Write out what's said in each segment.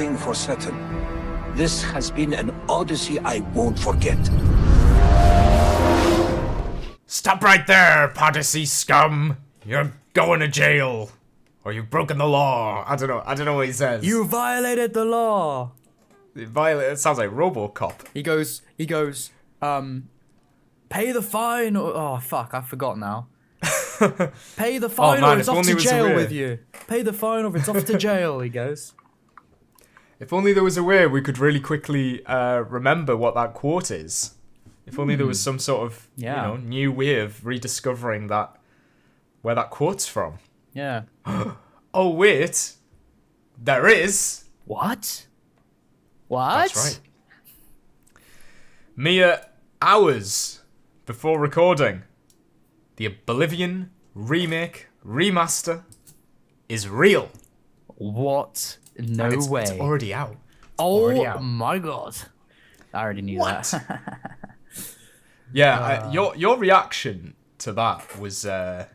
thing for certain. This has been an odyssey I won't forget. Stop right there, Podyssey scum! You're going to jail. Or you've broken the law. I don't know what he says. You violated the law. It sounds like RoboCop. He goes, pay the fine or... Oh, fuck, I forgot now. Pay the fine or it's off to jail with you. Pay the fine or it's off to jail, he goes. If only there was a way we could really quickly remember what that quote is. If only there was some sort of new way of rediscovering that where that quote's from. Yeah. Oh wait, there is. What? That's right. Mere hours before recording, the Oblivion Remaster is real. What? No way. It's already out. My god. I already knew that. Yeah, your reaction to that was not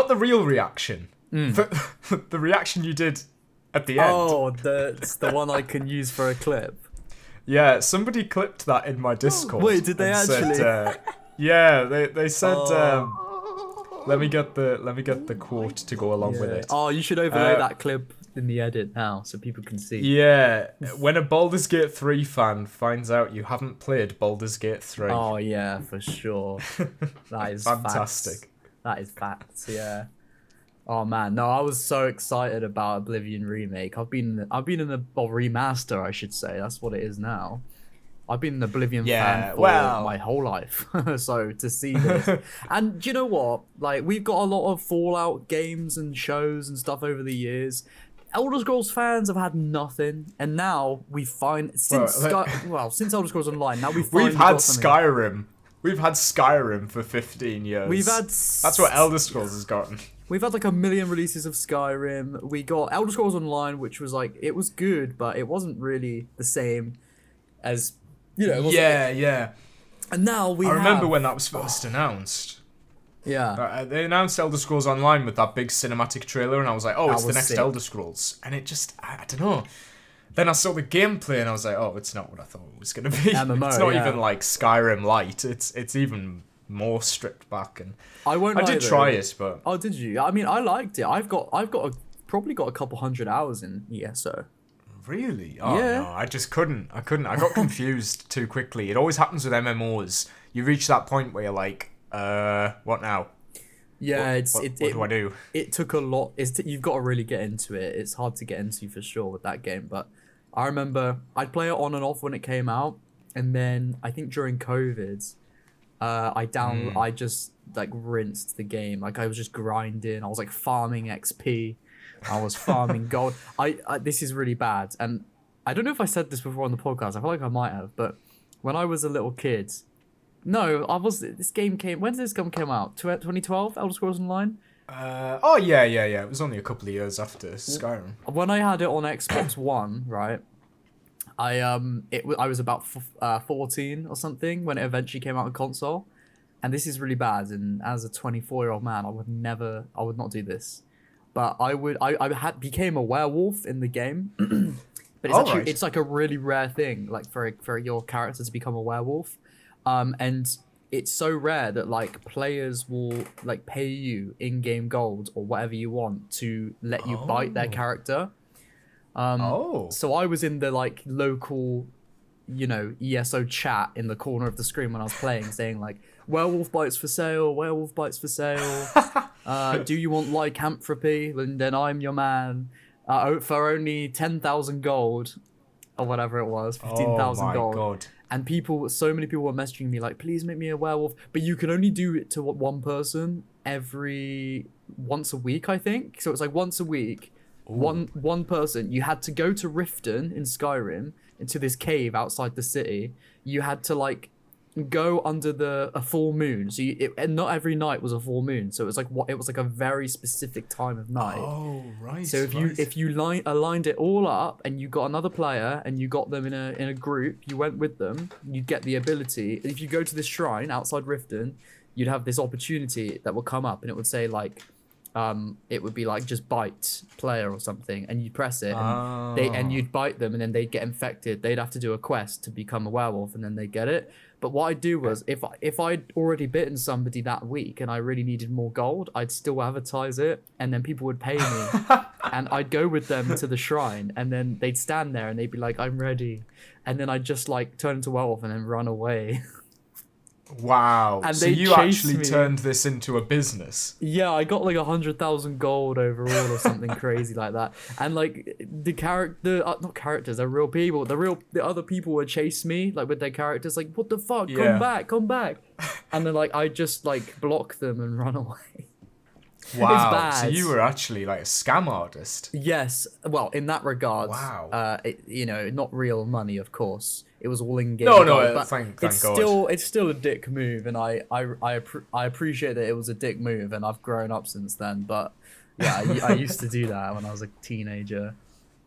the real reaction. The reaction you did at the end. Oh, it's the one I can use for a clip. Yeah, somebody clipped that in my Discord. Wait, did they actually? Said, yeah, they said. Let me get the quote to go along with it. Oh, you should overlay that clip in the edit now so people can see. Yeah, when a Baldur's Gate 3 fan finds out you haven't played Baldur's Gate 3. Oh yeah, for sure. That is fantastic. Facts. That is facts. Yeah. Oh man, no, I was so excited about Oblivion Remake. I've been in the remaster, I should say. That's what it is now. I've been an Oblivion fan for my whole life. So to see this, and do you know what? Like, we've got a lot of Fallout games and shows and stuff over the years. Elder Scrolls fans have had nothing, and now we find since Elder Scrolls Online, now we've had Skyrim. We've had Skyrim for 15 years. That's what Elder Scrolls has gotten. We've had like 1 million releases of Skyrim. We got Elder Scrolls Online, which was like, it was good, but it wasn't really the same as, Yeah. And now I remember when that was first announced. Yeah. They announced Elder Scrolls Online with that big cinematic trailer, and I was like, oh, it's the next sick. Elder Scrolls. And it just, I don't know. Then I saw the gameplay, and I was like, oh, it's not what I thought it was going to be. MMO, it's not even like Skyrim Lite. It's even more stripped back. And I did try it, but... Oh, did you? I mean, I liked it. I've probably got a couple hundred hours in ESO. Really? Oh, yeah. No, I just couldn't. I got confused too quickly. It always happens with MMOs. You reach that point where you're like, what now? Yeah, what do I do? It took a lot. You've got to really get into it. It's hard to get into for sure with that game. But I remember I'd play it on and off when it came out, and then I think during COVID, I just like rinsed the game. Like, I was just grinding. I was like farming XP. I was farming gold. This is really bad, and I don't know if I said this before on the podcast. I feel like I might have, but when I was a little kid. No, this game came... When did this game come out? 2012? Elder Scrolls Online? Yeah. It was only a couple of years after Skyrim. When I had it on Xbox One, right, I was about 14 or something when it eventually came out on console. And this is really bad, and as a 24-year-old man, I would not do this. But I became a werewolf in the game. But it's like a really rare thing, like for your character to become a werewolf. And it's so rare that like players will like pay you in-game gold or whatever you want to let you bite their character. So I was in the like local, ESO chat in the corner of the screen when I was playing, saying like, werewolf bites for sale, werewolf bites for sale. Do you want lycanthropy? Then I'm your man. For only 10,000 gold or whatever it was, 15,000 gold. God. And so many people were messaging me like, please make me a werewolf. But you can only do it to one person once a week, I think. So it's like once a week, one person. You had to go to Riften in Skyrim, into this cave outside the city. You had to like go under a full moon. So and not every night was a full moon. So it was like a very specific time of night. Oh, right. So if you aligned it all up and you got another player and you got them in a group, you went with them, you'd get the ability. If you go to this shrine outside Riften, you'd have this opportunity that will come up, and it would say like, it would be like just bite player or something, and you'd press it, and Oh. and you'd bite them, and then they'd get infected. They'd have to do a quest to become a werewolf, and then they get it. But what I'd do was, if I'd already bitten somebody that week and I really needed more gold, I'd still advertise it, and then people would pay me, and I'd go with them to the shrine, and then they'd stand there and they'd be like, "I'm ready," and then I'd just like turn into a werewolf and then run away. Wow. And So they you chased actually me. turned this into a business. Yeah, I got like 100,000 gold overall or something crazy like that. And like not characters, they're real people. The other people would chase me like with their characters, like, "What the fuck? Yeah. Come back!" And then like I just like block them and run away. Wow. bad. So you were actually like a scam artist. Yes, well, in that regard, Wow. Not real money, of course. It was all in game. No, but thank it's God. still a dick move, and I appreciate that it was a dick move, and I've grown up since then. But yeah, I used to do that when I was a teenager.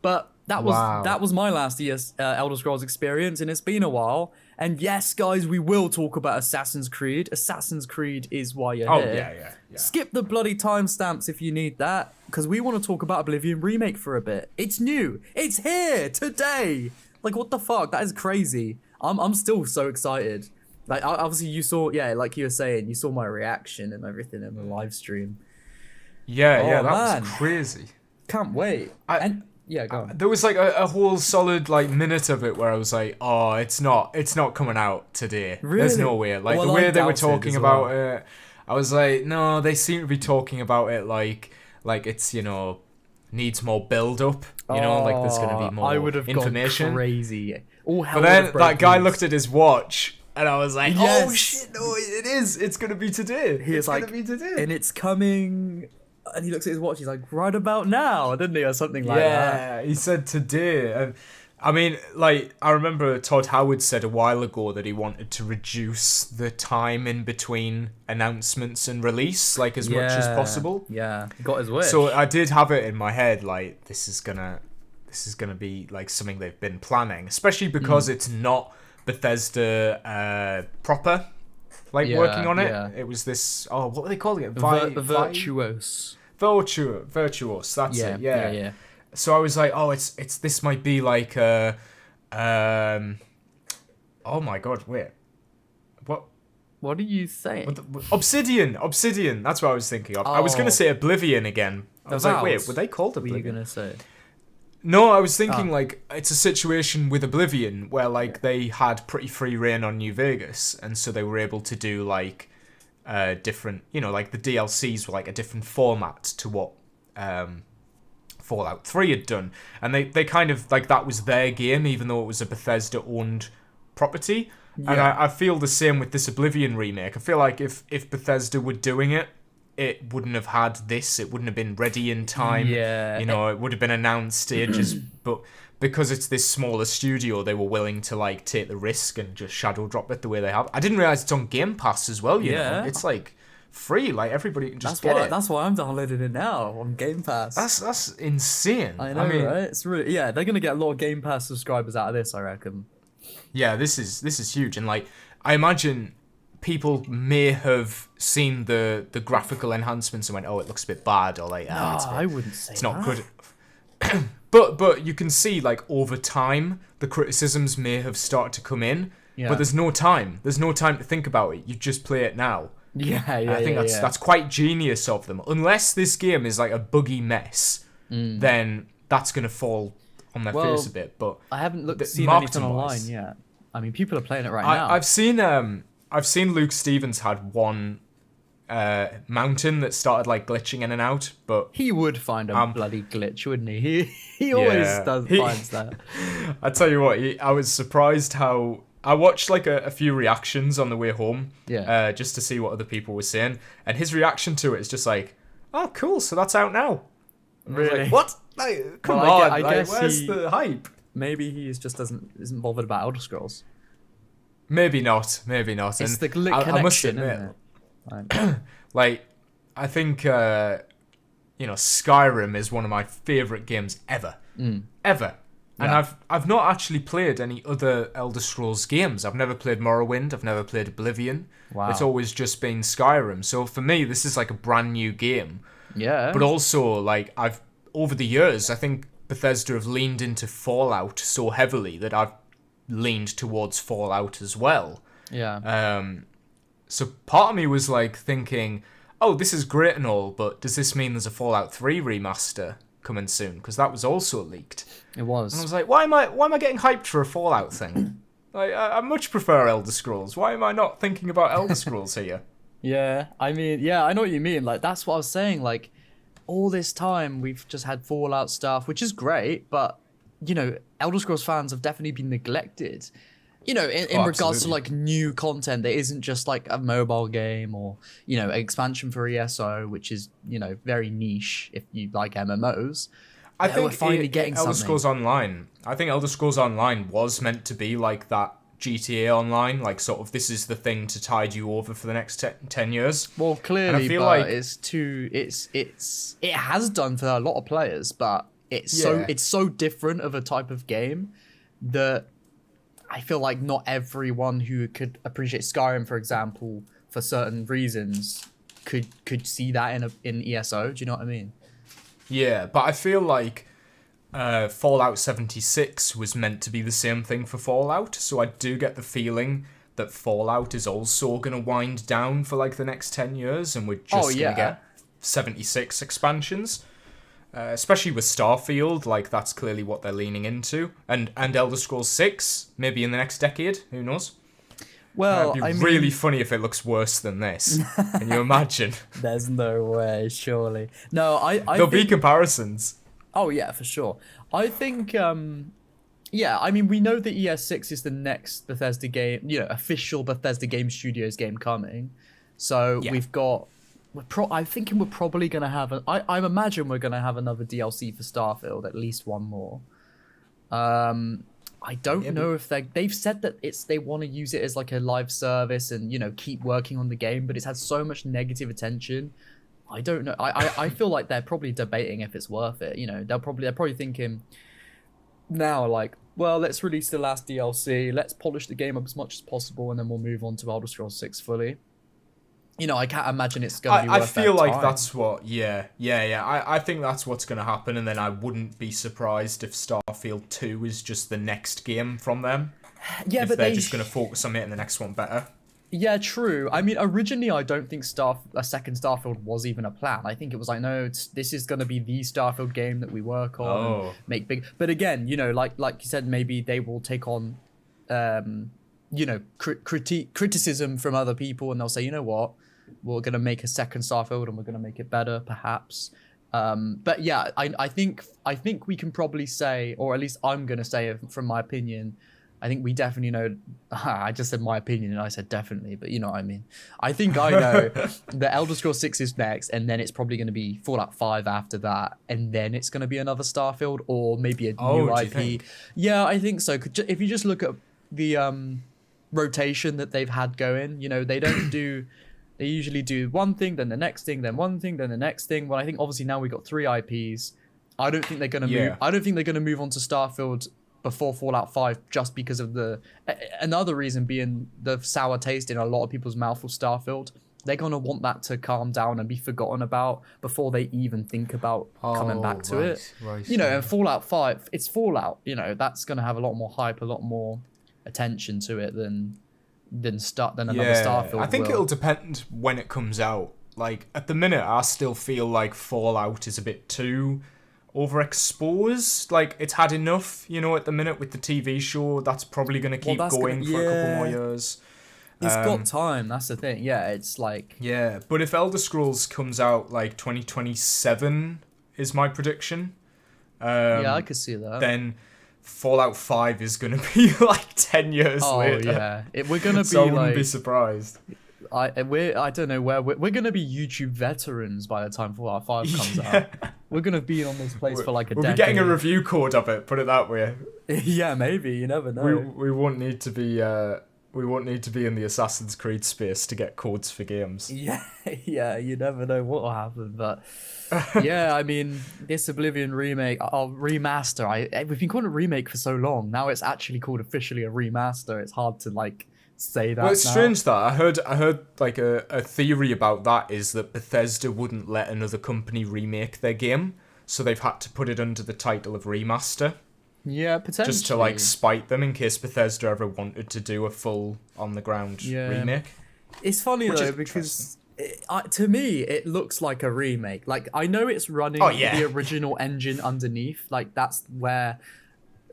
But that was my last Elder Scrolls experience, and it's been a while. And yes, guys, we will talk about Assassin's Creed. Assassin's Creed is why you're here. Yeah. Skip the bloody timestamps if you need that, because we want to talk about Oblivion Remake for a bit. It's new. It's here today. Like, what the fuck? That is crazy. I'm still so excited. Like, obviously you saw, like you were saying, you saw my reaction and everything in the live stream. Yeah, that man. was crazy. Can't wait. Yeah, go on. There was like a whole solid like minute of it where I was like, oh, it's not coming out today. Really? There's no way. Like Well, the way I they were doubted talking as about well. it, I was like, no, they seem to be talking about it like it's needs more build up. Like there's gonna be more I would have information. gone crazy. All hell But then would have that broken guy loose. looked at his watch. And I was like, Yes. oh shit, no, it is. It's gonna be today. He was like, gonna be today. and it's coming. And he looks at his watch. He's like, right about now, didn't he, or something like that? Yeah, he said today. And I mean, like, I remember Todd Howard said a while ago that he wanted to reduce the time in between announcements and release, like, as much as possible. Yeah, got his wish. So I did have it in my head, like, this is gonna be like something they've been planning, especially because it's not Bethesda proper. Like working on it, It was this. Oh, what were they calling it? Virtuos. Virtuos. That's it. Yeah. So I was like, oh, it's this might be like a. Oh my god! Wait. What? What are you saying? Obsidian. That's what I was thinking of. I was gonna say Oblivion again. I was like, wait, were they called Oblivion? What were you gonna say? No, I was thinking like it's a situation with Oblivion where like they had pretty free reign on New Vegas, and so they were able to do like different, like the DLCs were like a different format to what Fallout 3 had done, and they kind of like that was their game, even though it was a Bethesda owned property. And I feel the same with this Oblivion remake. I feel like if Bethesda were doing it, it wouldn't have had this. It wouldn't have been ready in time. Yeah. It would have been announced ages. But because it's this smaller studio, they were willing to like take the risk and just shadow drop it the way they have. I didn't realize it's on Game Pass as well. You know, it's like free. Like everybody can just get it. That's why I'm downloading it now on Game Pass. That's insane. I know, right? It's really they're gonna get a lot of Game Pass subscribers out of this, I reckon. Yeah, this is huge, and like I imagine people may have seen the graphical enhancements and went, oh, it looks a bit bad, or like, I wouldn't say it's not good. But you can see like over time the criticisms may have started to come in, but there's no time. There's no time to think about it. You just play it now. I think that's quite genius of them. Unless this game is like a buggy mess, then that's gonna fall on their face a bit. But I haven't seen anything online yet. I mean, people are playing it right now. I've seen Luke Stevens had one mountain that started like glitching in and out, but he would find a bloody glitch, wouldn't he? He always finds that. I tell you what, I was surprised how I watched like a few reactions on the way home, just to see what other people were saying, and his reaction to it is just like, "Oh, cool, so that's out now." Really? Like, what? Like, come on! I guess where's the hype? Maybe he just isn't bothered about Elder Scrolls. Maybe not. It's and the connection, I must admit, isn't it? like, I think Skyrim is one of my favorite games ever, ever. And I've not actually played any other Elder Scrolls games. I've never played Morrowind. I've never played Oblivion. Wow. It's always just been Skyrim. So for me, this is like a brand new game. Yeah. But also, like, over the years, I think Bethesda have leaned into Fallout so heavily that I've leaned towards Fallout as well. Yeah. So part of me was like thinking, oh, this is great and all, but does this mean there's a Fallout 3 remaster coming soon? Because that was also leaked. It was. And I was like, why am I getting hyped for a Fallout thing? Like, I much prefer Elder Scrolls. Why am I not thinking about Elder Scrolls here? Yeah, I mean, yeah, I know what you mean. Like, that's what I was saying. Like, all this time we've just had Fallout stuff, which is great, but, you know, Elder Scrolls fans have definitely been neglected. You know, in regards to, like, new content that isn't just, like, a mobile game or, you know, an expansion for ESO, which is, you know, very niche if you like MMOs. I think we're finally getting Elder something. Scrolls Online. I think Elder Scrolls Online was meant to be like that GTA Online, like sort of this is the thing to tide you over for the next 10 years. Well, clearly, and I feel but like it has done for a lot of players, but it's so different of a type of game that I feel like not everyone who could appreciate Skyrim, for example, for certain reasons, could see that in ESO. Do you know what I mean? Yeah, but I feel like Fallout 76 was meant to be the same thing for Fallout, so I do get the feeling that Fallout is also going to wind down for like the next 10 years, and we're just going to get 76 expansions. Especially with Starfield, like that's clearly what they're leaning into, and Elder Scrolls 6 maybe in the next decade. Who knows? Well, it'd be really funny if it looks worse than this. Can you imagine? There's no way, surely. No, There'll be comparisons. Oh yeah, for sure. I think, yeah. I mean, we know that ES6 is the next Bethesda game, you know, official Bethesda Game Studios game coming. So we've got. I'm thinking we're probably gonna have. I imagine we're gonna have another DLC for Starfield, at least one more. I don't know if they've said that they want to use it as like a live service and, you know, keep working on the game, but it's had so much negative attention. I don't know. I feel like they're probably debating if it's worth it. You know, they're probably thinking now like, well, let's release the last DLC, let's polish the game up as much as possible, and then we'll move on to Elder Scrolls 6 fully. You know, I can't imagine it's going to be worth I feel like time. that's what, I think that's what's going to happen, and then I wouldn't be surprised if Starfield 2 is just the next game from them. Yeah, but they're just going to focus on making the next one better. Yeah, true. I mean, originally, I don't think a second Starfield was even a plan. I think it was like, no, this is going to be the Starfield game that we work on and make big. But again, you know, like you said, maybe they will take on, you know, criticism from other people, and they'll say, you know what, we're going to make a second Starfield and we're going to make it better, perhaps. But yeah, I think we can probably say, or at least I'm going to say from my opinion, I think we definitely know. I just said my opinion and I said definitely, but you know what I mean. I think I know that Elder Scrolls 6 is next, and then it's probably going to be Fallout 5 after that, and then it's going to be another Starfield or maybe a new IP. Yeah, I think so. If you just look at the rotation that they've had going, you know, they don't do. They usually do one thing, then the next thing, then one thing, then the next thing. Well, I think obviously now we've got 3 IPs. I don't think they're going to move. I don't think they're going to move on to Starfield before Fallout 5, just because of another reason being the sour taste in a lot of people's mouth with Starfield. They're going to want that to calm down and be forgotten about before they even think about coming back to it. Right, you know, and Fallout 5, it's Fallout. You know, that's going to have a lot more hype, a lot more attention to it than another Starfield. I think it'll depend when it comes out. Like, at the minute, I still feel like Fallout is a bit too overexposed. Like, it's had enough, you know, at the minute with the TV show. That's probably going to keep going for a couple more years. It's got time, that's the thing. Yeah, it's like... Yeah, but if Elder Scrolls comes out, like, 2027 is my prediction. Yeah, I could see that. Then Fallout 5 is going to be, like, 10 years later. Oh, yeah. We're going to be, so I wouldn't be surprised. I don't know where... We're going to be YouTube veterans by the time Fallout 5 comes out. We're going to be on this place for, like, a decade. We'll be getting a review code of it, put it that way. Yeah, maybe. You never know. We won't need to be... We won't need to be in the Assassin's Creed space to get codes for games. Yeah, you never know what will happen. But yeah, I mean, this Oblivion remaster, we've been calling it remake for so long. Now it's actually called officially a remaster. It's hard to, like, say that. Well, it's now. strange that I heard like a theory about that is that Bethesda wouldn't let another company remake their game, so they've had to put it under the title of Remaster. Yeah, potentially. Just to like spite them in case Bethesda ever wanted to do a full on the ground remake. It's funny though because to me it looks like a remake. Like I know it's running the original engine underneath. Like that's where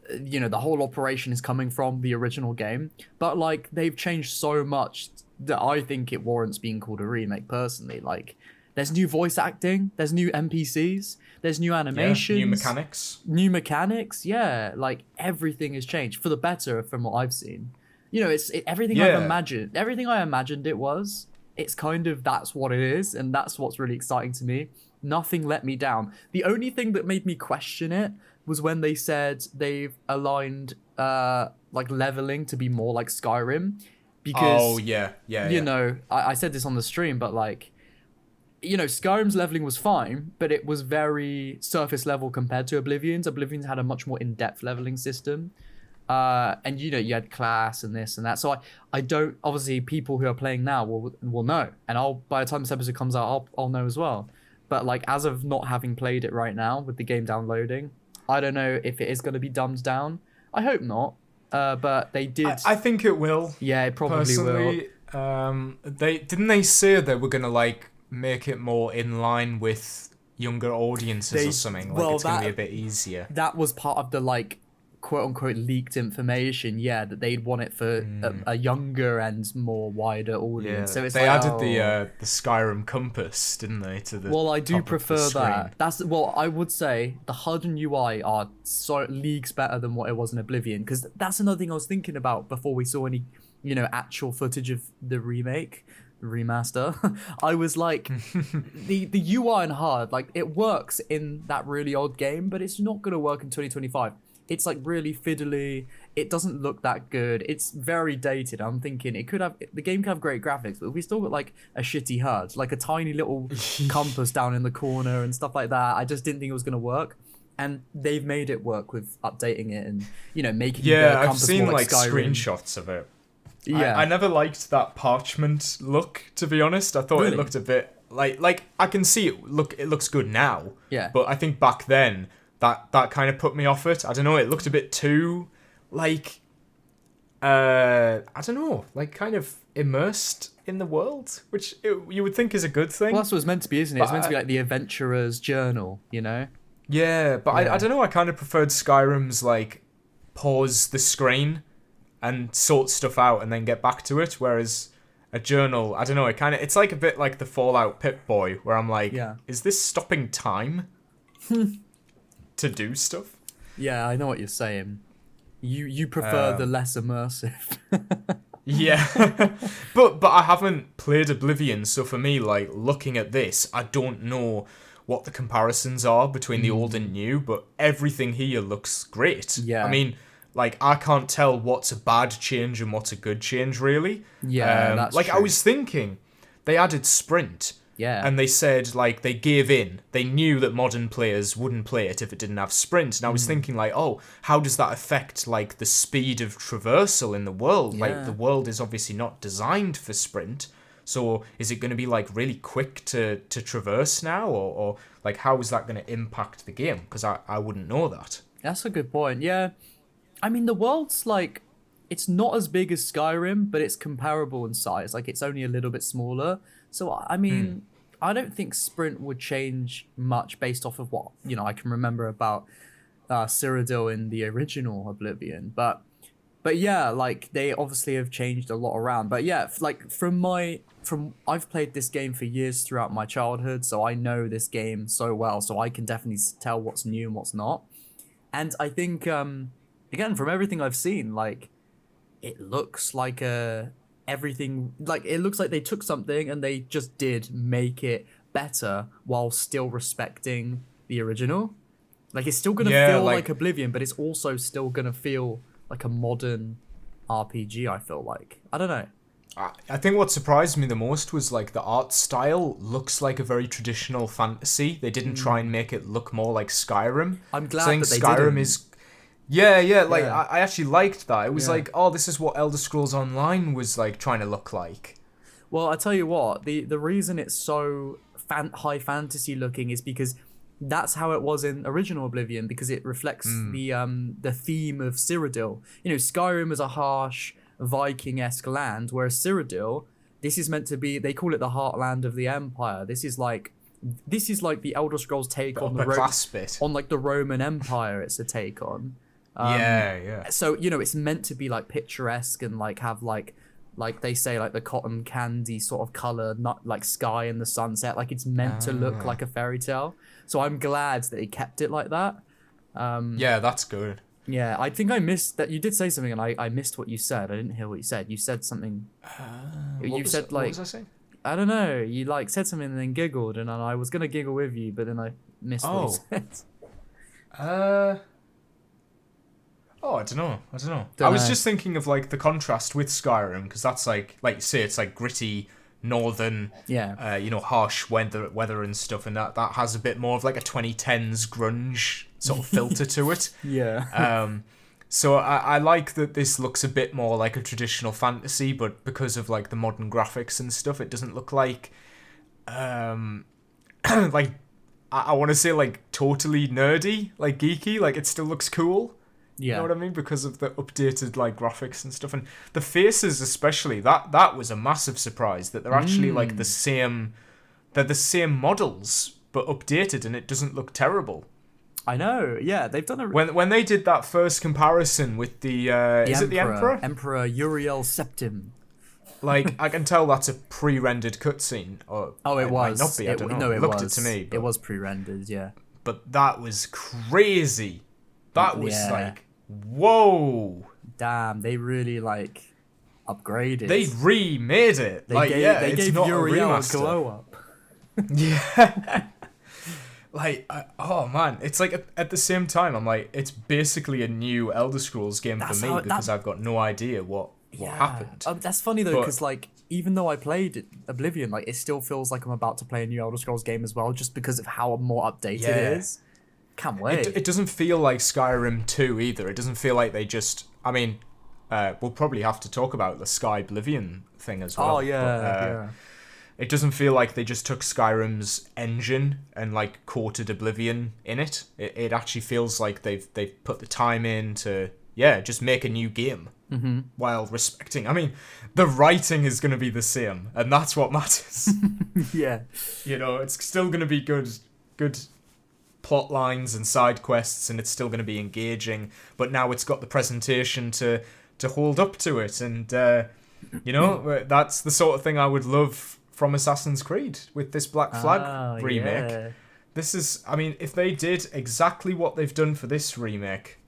the whole operation is coming from, the original game. But like they've changed so much that I think it warrants being called a remake personally. Like there's new voice acting, there's new NPCs, there's new animations, new mechanics. Yeah, like everything has changed for the better from what I've seen. It's everything I've imagined. Everything I imagined it was. It's kind of that's what it is, and that's what's really exciting to me. Nothing let me down. The only thing that made me question it was when they said they've aligned like leveling to be more like Skyrim, because I said this on the stream, but like Skyrim's leveling was fine, but it was very surface level compared to Oblivion's. Oblivion's had a much more in-depth leveling system. And you had class and this and that. So I don't, obviously people who are playing now will know. And by the time this episode comes out, I'll know as well. But like as of not having played it right now with the game downloading, I don't know if it is going to be dumbed down. I hope not. But they did. I think it will. Yeah, it probably will. They say they were going to like make it more in line with younger audiences or something. Like it's going to be a bit easier. That was part of the like quote unquote leaked information, that they'd want it for a younger and more wider audience. So it's they added the Skyrim compass, didn't they? To the I do prefer that. I would say the HUD and UI are so leagues better than what it was in Oblivion, because that's another thing I was thinking about before we saw any actual footage of the remaster. I was like, the UI and HUD, like it works in that really old game, but it's not going to work in 2025. It's like really fiddly. It doesn't look that good. It's very dated. I'm thinking the game could have great graphics, but we still got like a shitty HUD, like a tiny little compass down in the corner and stuff like that. I just didn't think it was going to work. And they've made it work with updating it and, making the compass I've seen more like Skyrim screenshots of it. Yeah. I never liked that parchment look, to be honest. I thought it looked a bit like I can see it looks good now. Yeah. But I think back then that kind of put me off it. I don't know, it looked a bit too like I don't know, like kind of immersed in the world, which you would think is a good thing. Well, that's what it's meant to be, isn't it? It's meant to be like the adventurer's journal, Yeah, but I don't know, I kind of preferred Skyrim's like pause the screen and sort stuff out and then get back to it, whereas a journal, I don't know, it's like a bit like the Fallout Pip-Boy, where I'm like, is this stopping time to do stuff? Yeah, I know what you're saying. You prefer the less immersive. Yeah. but I haven't played Oblivion, so for me, like, looking at this, I don't know what the comparisons are between the old and new, but everything here looks great. Yeah. I mean, like, I can't tell what's a bad change and what's a good change, really. Yeah, that's like, true. I was thinking, they added sprint. Yeah. And they said, like, they gave in. They knew that modern players wouldn't play it if it didn't have sprint. And I was thinking, like, oh, how does that affect, like, the speed of traversal in the world? Yeah. Like, the world is obviously not designed for sprint. So is it going to be, like, really quick to traverse now? Or like, how is that going to impact the game? Because I wouldn't know that. That's a good point, yeah. I mean, the world's, like, it's not as big as Skyrim, but it's comparable in size. Like, it's only a little bit smaller. So, I mean, I don't think sprint would change much based off of what, I can remember about Cyrodiil in the original Oblivion. But yeah, like, they obviously have changed a lot around. But yeah, like, I've played this game for years throughout my childhood, so I know this game so well. So I can definitely tell what's new and what's not. And I think, again, from everything I've seen, like, it looks like everything, like, it looks like they took something and they just did make it better while still respecting the original. Like, it's still gonna feel like Oblivion, but it's also still gonna feel like a modern RPG, I feel like. I don't know. I think what surprised me the most was, like, the art style looks like a very traditional fantasy. They didn't try and make it look more like Skyrim. I'm glad that they Skyrim didn't. Yeah, like Yeah. I actually liked that. It was Yeah. like, oh, this is what Elder Scrolls Online was like trying to look like. Well, I tell you what, the reason it's so high fantasy looking is because that's how it was in original Oblivion, because it reflects the theme of Cyrodiil. You know, Skyrim is a harsh Viking-esque land, whereas Cyrodiil, this is meant to be, they call it the heartland of the Empire. This is like the Elder Scrolls take on the class bit. on like the Roman Empire. It's a take on. Yeah. So, you know, it's meant to be like picturesque and like have like they say, like the cotton candy sort of color, not like sky in the sunset. Like it's meant to look like a fairy tale. So I'm glad that they kept it like that. Yeah, that's good. Yeah, I think I missed that. You did say something and I missed what you said. I didn't hear what you said. You said something. What was I saying? I don't know. You like said something and then giggled, and I was gonna giggle with you, but then I missed what you said. I don't know. Don't I was know. just thinking of like the contrast with Skyrim, because that's like you say, it's like gritty northern, harsh weather and stuff, and that has a bit more of like a 2010s grunge sort of filter to it. Yeah. So I like that this looks a bit more like a traditional fantasy, but because of like the modern graphics and stuff, it doesn't look like like I want to say like totally nerdy, like geeky. Like it still looks cool. Yeah. You know what I mean? Because of the updated like graphics and stuff, and the faces especially. That was a massive surprise that they're actually like the same. They're the same models but updated, and it doesn't look terrible. I know. Yeah, they've done a When they did that first comparison with the is it the Emperor? Emperor Uriel Septim. Like I can tell that's a pre-rendered cutscene. Or It was. might not be. I don't know. No, it looked was. it to me. It was pre-rendered. Yeah. But that was crazy. That was Yeah. like, whoa. Damn, they really like upgraded. They remade it. They gave not Uriel a a remaster. glow up. Yeah. Like, oh man, it's like at the same time, I'm like, it's basically a new Elder Scrolls game That's for me how- because I've got no idea what happened. That's funny though, But- because like even though I played Oblivion, like it still feels like I'm about to play a new Elder Scrolls game as well, just because of how more updated Yeah. it is. Can't wait. It doesn't feel like Skyrim 2 either. It doesn't feel like they just. I mean, we'll probably have to talk about the Sky Oblivion thing as well. Oh yeah. It doesn't feel like they just took Skyrim's engine and like coated Oblivion in it. It actually feels like they've put the time in to just make a new game while respecting. I mean, the writing is going to be the same, and that's what matters. Yeah. You know, it's still going to be good plot lines and side quests, and it's still going to be engaging. But now it's got the presentation to hold up to it, and you know, that's the sort of thing I would love from Assassin's Creed with this Black Flag remake. Yeah. This is, I mean, if they did exactly what they've done for this remake,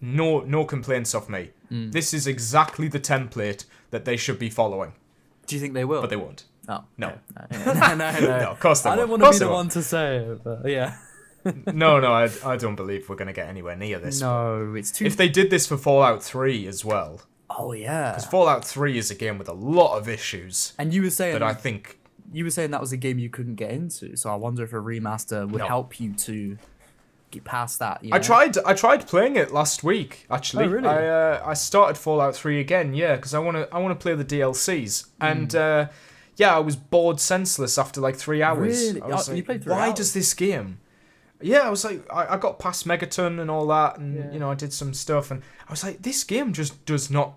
no complaints off me. This is exactly the template that they should be following. Do you think they will? But they won't. Oh No. No. No, of course they I don't won't. want Of to be course they the won't. one to say it, but yeah. No, I don't believe we're going to get anywhere near this. No, it's too. If they did this for Fallout 3 as well, Oh yeah. because Fallout 3 is a game with a lot of issues And you were saying that I think... that was a game you couldn't get into, so I wonder if a remaster would No. help you to get past that. You I know? tried playing it last week, actually. Oh, really? I started Fallout 3 again, because I want to play the DLCs. And I was bored senseless after like 3 hours. Really? I was You like, played 3 why hours? does this game... Yeah, I was like, I got past Megaton and all that, and you know, I did some stuff, and I was like, this game just does not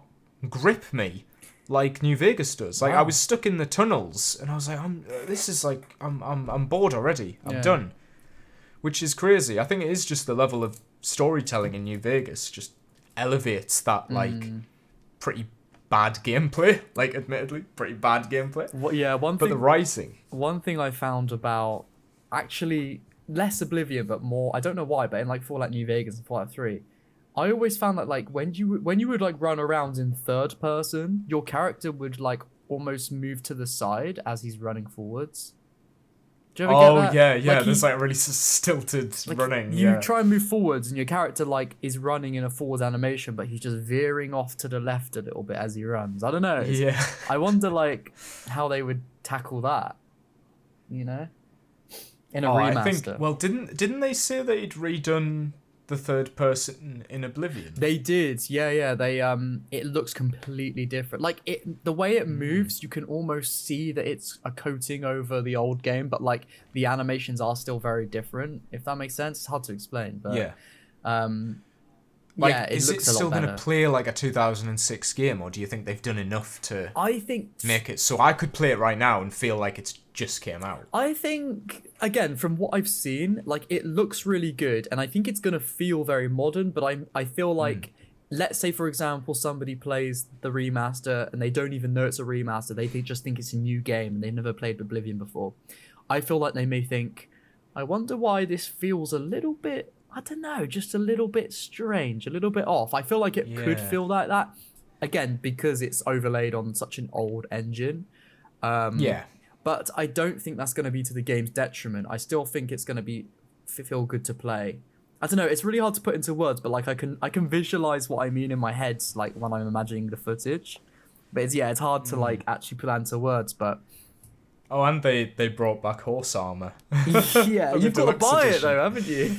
grip me like New Vegas does. Like, I was stuck in the tunnels, and I was like, I'm bored already. I'm done, which is crazy. I think it is just the level of storytelling in New Vegas just elevates that like pretty bad gameplay. Like, admittedly, pretty bad gameplay. But the writing. One thing I found about actually less Oblivion, but more, I don't know why, but in like Fallout New Vegas and Fallout 3, I always found that like when you would like run around in third person, your character would like almost move to the side as he's running forwards. Do you ever get that? Yeah. Like There's like really stilted running. You try and move forwards, and your character like is running in a forward animation, but he's just veering off to the left a little bit as he runs. I don't know. Yeah. I wonder like how they would tackle that. You know, in a remaster. I think. Well, didn't they say they'd redone the third person in Oblivion? They did, yeah. They it looks completely different. Like the way it moves, you can almost see that it's a coating over the old game, but like the animations are still very different. If that makes sense, it's hard to explain, but yeah. Like, yeah, is it still going to play like a 2006 game, or do you think they've done enough to make it so I could play it right now and feel like it's just came out? I think, again, from what I've seen, like, it looks really good, and I think it's going to feel very modern, but I feel like, let's say, for example, somebody plays the remaster, and they don't even know it's a remaster, they just think it's a new game, and they've never played Oblivion before. I feel like they may think, I wonder why this feels a little bit... I don't know, just a little bit strange, a little bit off. I feel like it could feel like that. Again, because it's overlaid on such an old engine. But I don't think that's going to be to the game's detriment. I still think it's going to feel good to play. I don't know, it's really hard to put into words, but like I can visualize what I mean in my head, like when I'm imagining the footage. But it's hard to like actually put into words, but... Oh, and they brought back horse armor. Yeah, you've got to buy it though, haven't you?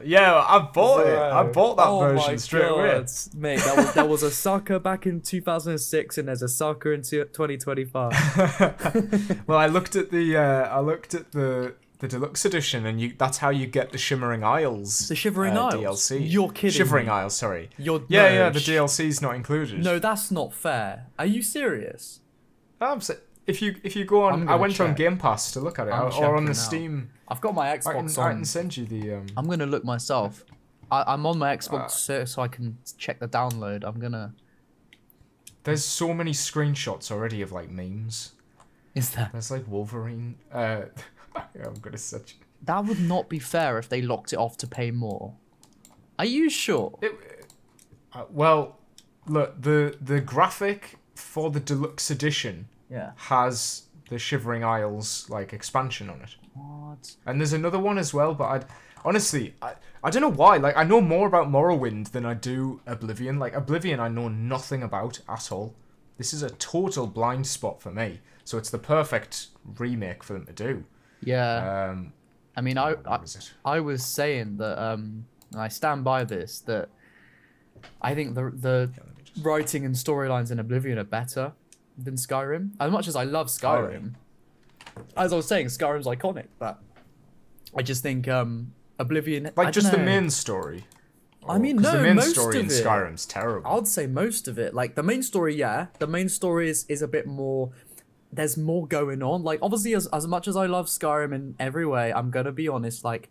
Yeah, I bought it. I bought that version straight away. Mate, there was a sucker back in 2006, and there's a sucker in 2025. Well, I looked at the deluxe edition, and that's how you get the Shimmering Isles. The Shivering Isles DLC. You're kidding Shivering me. Isles, sorry. Yeah. The DLC's not included. No, that's not fair. Are you serious? If you go on, I went on Game Pass to look at it, or on the Steam. I've got my Xbox on. I can send you the. I'm gonna look myself. I'm on my Xbox so I can check the download. I'm gonna. There's so many screenshots already of like memes. Is there? There's like Wolverine. I'm gonna search. That would not be fair if they locked it off to pay more. Are you sure? Well, look, the graphic for the deluxe edition. Yeah. Has the Shivering Isles like expansion on it. What? And there's another one as well, but I don't know why. Like, I know more about Morrowind than I do Oblivion. Like, Oblivion I know nothing about at all. This is a total blind spot for me. So it's the perfect remake for them to do. Yeah. I mean, I was saying that, and I stand by this, that I think the writing and storylines in Oblivion are better than Skyrim. As much as I love Skyrim, as I was saying, Skyrim's iconic, but I just think Oblivion... Like, just the main story. I mean, no, the main most story of in it. Skyrim's terrible. I'd say most of it. Like, the main story, yeah. The main story is a bit more... There's more going on. Like, obviously, as much as I love Skyrim in every way, I'm gonna be honest, like,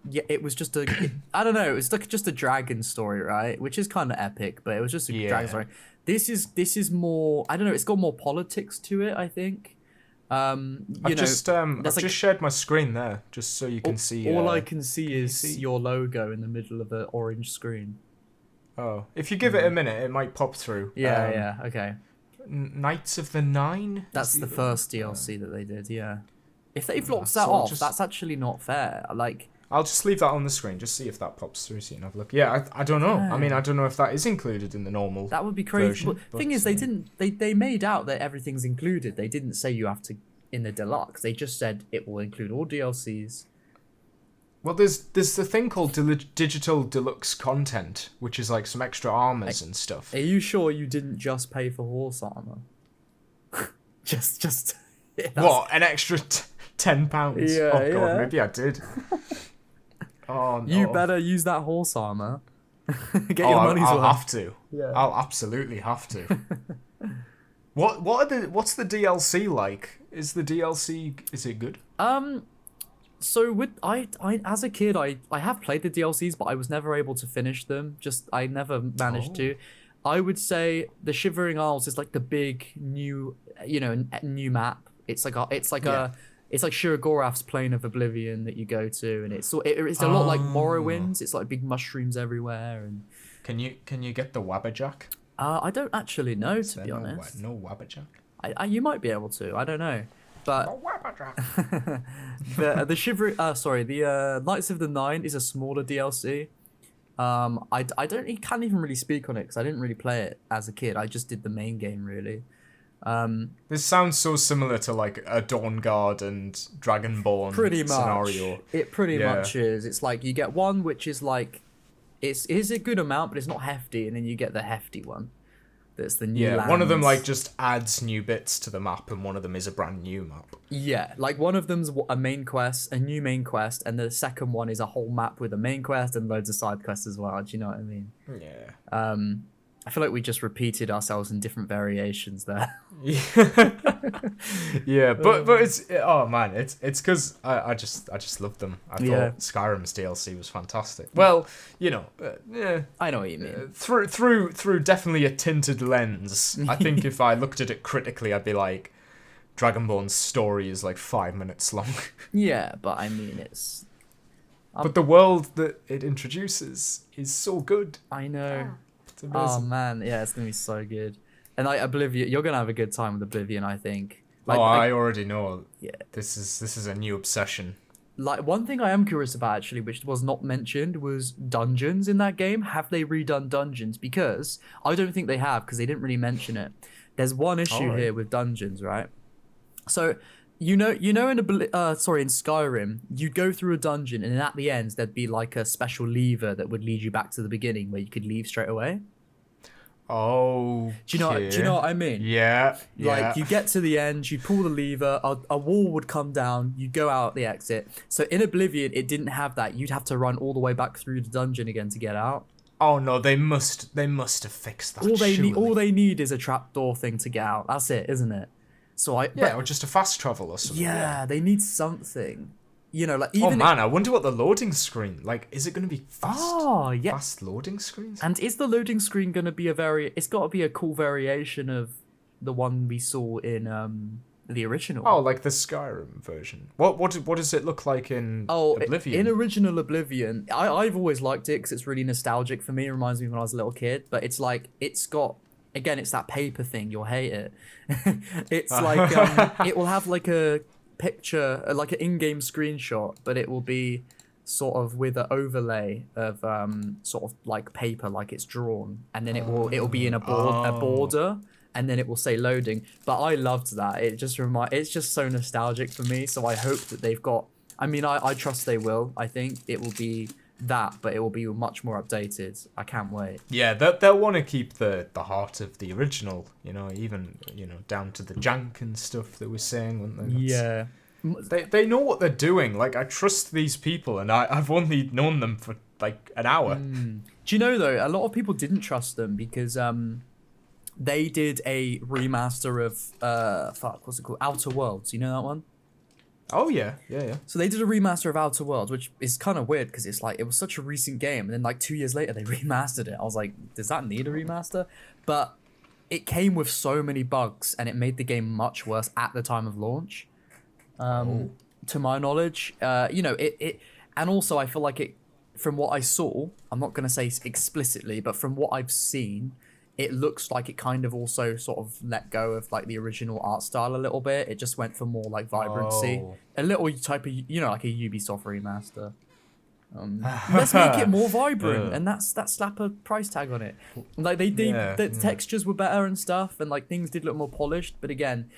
yeah, it was just I don't know, it's like just a dragon story, right? Which is kind of epic, but it was just a dragon story. This is more, I don't know, it's got more politics to it, I think. I've just shared my screen there, just so you can see. All I can see is your logo in the middle of the orange screen. Oh, if you give it a minute, it might pop through. Yeah, okay. Knights of the Nine? That's the first DLC that they did, yeah. If they've locked that off, that's actually not fair. Like, I'll just leave that on the screen, just see if that pops through, so you can have a look. Yeah, I don't know. I mean, I don't know if that is included in the normal. That would be crazy. Version, thing is, they made out that everything's included. They didn't say you have to in the deluxe. They just said it will include all DLCs. Well, there's the thing called digital deluxe content, which is like some extra armors and stuff. Are you sure you didn't just pay for horse armor? just. What, an extra £10? Yeah, oh god, maybe I did. Oh no. You better use that horse armor. Get your money's worth. I'll have to. Yeah. I'll absolutely have to. What's the DLC like? Is it good? So I as a kid I have played the DLCs, but I was never able to finish them. I never managed to. I would say the Shivering Isles is like the big new new map. It's like Shirogoraf's Plane of Oblivion that you go to, and it's a lot like Morrowind. It's like big mushrooms everywhere. And can you get the Wabberjack? I don't actually know, to be honest. No Wabberjack. You might be able to. I don't know, but no Wabberjack. the Knights of the Nine is a smaller DLC. I can't even really speak on it because I didn't really play it as a kid. I just did the main game really. This sounds so similar to like a Dawn Guard and Dragonborn pretty much scenario. It pretty much is. It's like you get one which is like it's a good amount, but it's not hefty. And then you get the hefty one. That's the new lands. One of them like just adds new bits to the map, and one of them is a brand new map. Yeah, like one of them's a main quest, a new main quest, and the second one is a whole map with a main quest and loads of side quests as well. Do you know what I mean? Yeah. I feel like we just repeated ourselves in different variations there. Yeah, but it's it's because I just loved them. I thought Skyrim's DLC was fantastic. Well, yeah, I know what you mean. Through definitely a tinted lens. I think if I looked at it critically, I'd be like, Dragonborn's story is like 5 minutes long. Yeah, but I mean it's. But the world that it introduces is so good. I know. It's amazing. Oh man, yeah, it's gonna be so good. And like Oblivion, you're gonna have a good time with Oblivion, I think. I already know. Yeah. This is a new obsession. Like one thing I am curious about actually, which was not mentioned, was dungeons in that game. Have they redone dungeons? Because I don't think they have, because they didn't really mention it. There's one issue here with dungeons, right? So in Skyrim, you'd go through a dungeon, and at the end there'd be like a special lever that would lead you back to the beginning, where you could leave straight away. Oh, do you know what I mean? Yeah. Like you get to the end, you pull the lever, a wall would come down, you go out the exit. So in Oblivion, it didn't have that. You'd have to run all the way back through the dungeon again to get out. Oh no, they must have fixed that. All they need is a trapdoor thing to get out. That's it, isn't it? So or just a fast travel or something. Yeah, they need something. Like even. Oh man, I wonder what the loading screen is. It going to be fast? Oh yeah, fast loading screens. And is the loading screen going to be it's got to be a cool variation of the one we saw in the original. Oh, like the Skyrim version. What does it look like in Oblivion? In original Oblivion, I've always liked it because it's really nostalgic for me. It reminds me of when I was a little kid. But it's like it's got. Again, it's that paper thing. You'll hate it. It's like it will have like a picture, like an in-game screenshot, but it will be sort of with an overlay of sort of like paper, like it's drawn, and then it'll be in a border, and then it will say loading. But I loved that. It's just so nostalgic for me. So I hope that they've got. I mean, I trust they will. I think it will be that, but it will be much more updated. I can't wait. Yeah, they'll want to keep the heart of the original, even down to the jank and stuff that we're saying, wouldn't they? Yeah, they know what they're doing. Like, I trust these people, and I've only known them for like an hour. Do you know though? A lot of people didn't trust them because they did a remaster of what's it called? Outer Worlds. You know that one? Oh yeah. So they did a remaster of Outer Worlds, which is kind of weird because it's like it was such a recent game, and then like 2 years later they remastered it. I was like, does that need a remaster? But it came with so many bugs, and it made the game much worse at the time of launch. To my knowledge, it, and also I feel like it. From what I saw, I'm not gonna say explicitly, but from what I've seen, it looks like it kind of also sort of let go of like the original art style a little bit. It just went for more like vibrancy, a little type of like a Ubisoft remaster. Let's make it more vibrant, and that slap a price tag on it. Like the textures were better and stuff, and like things did look more polished. But again,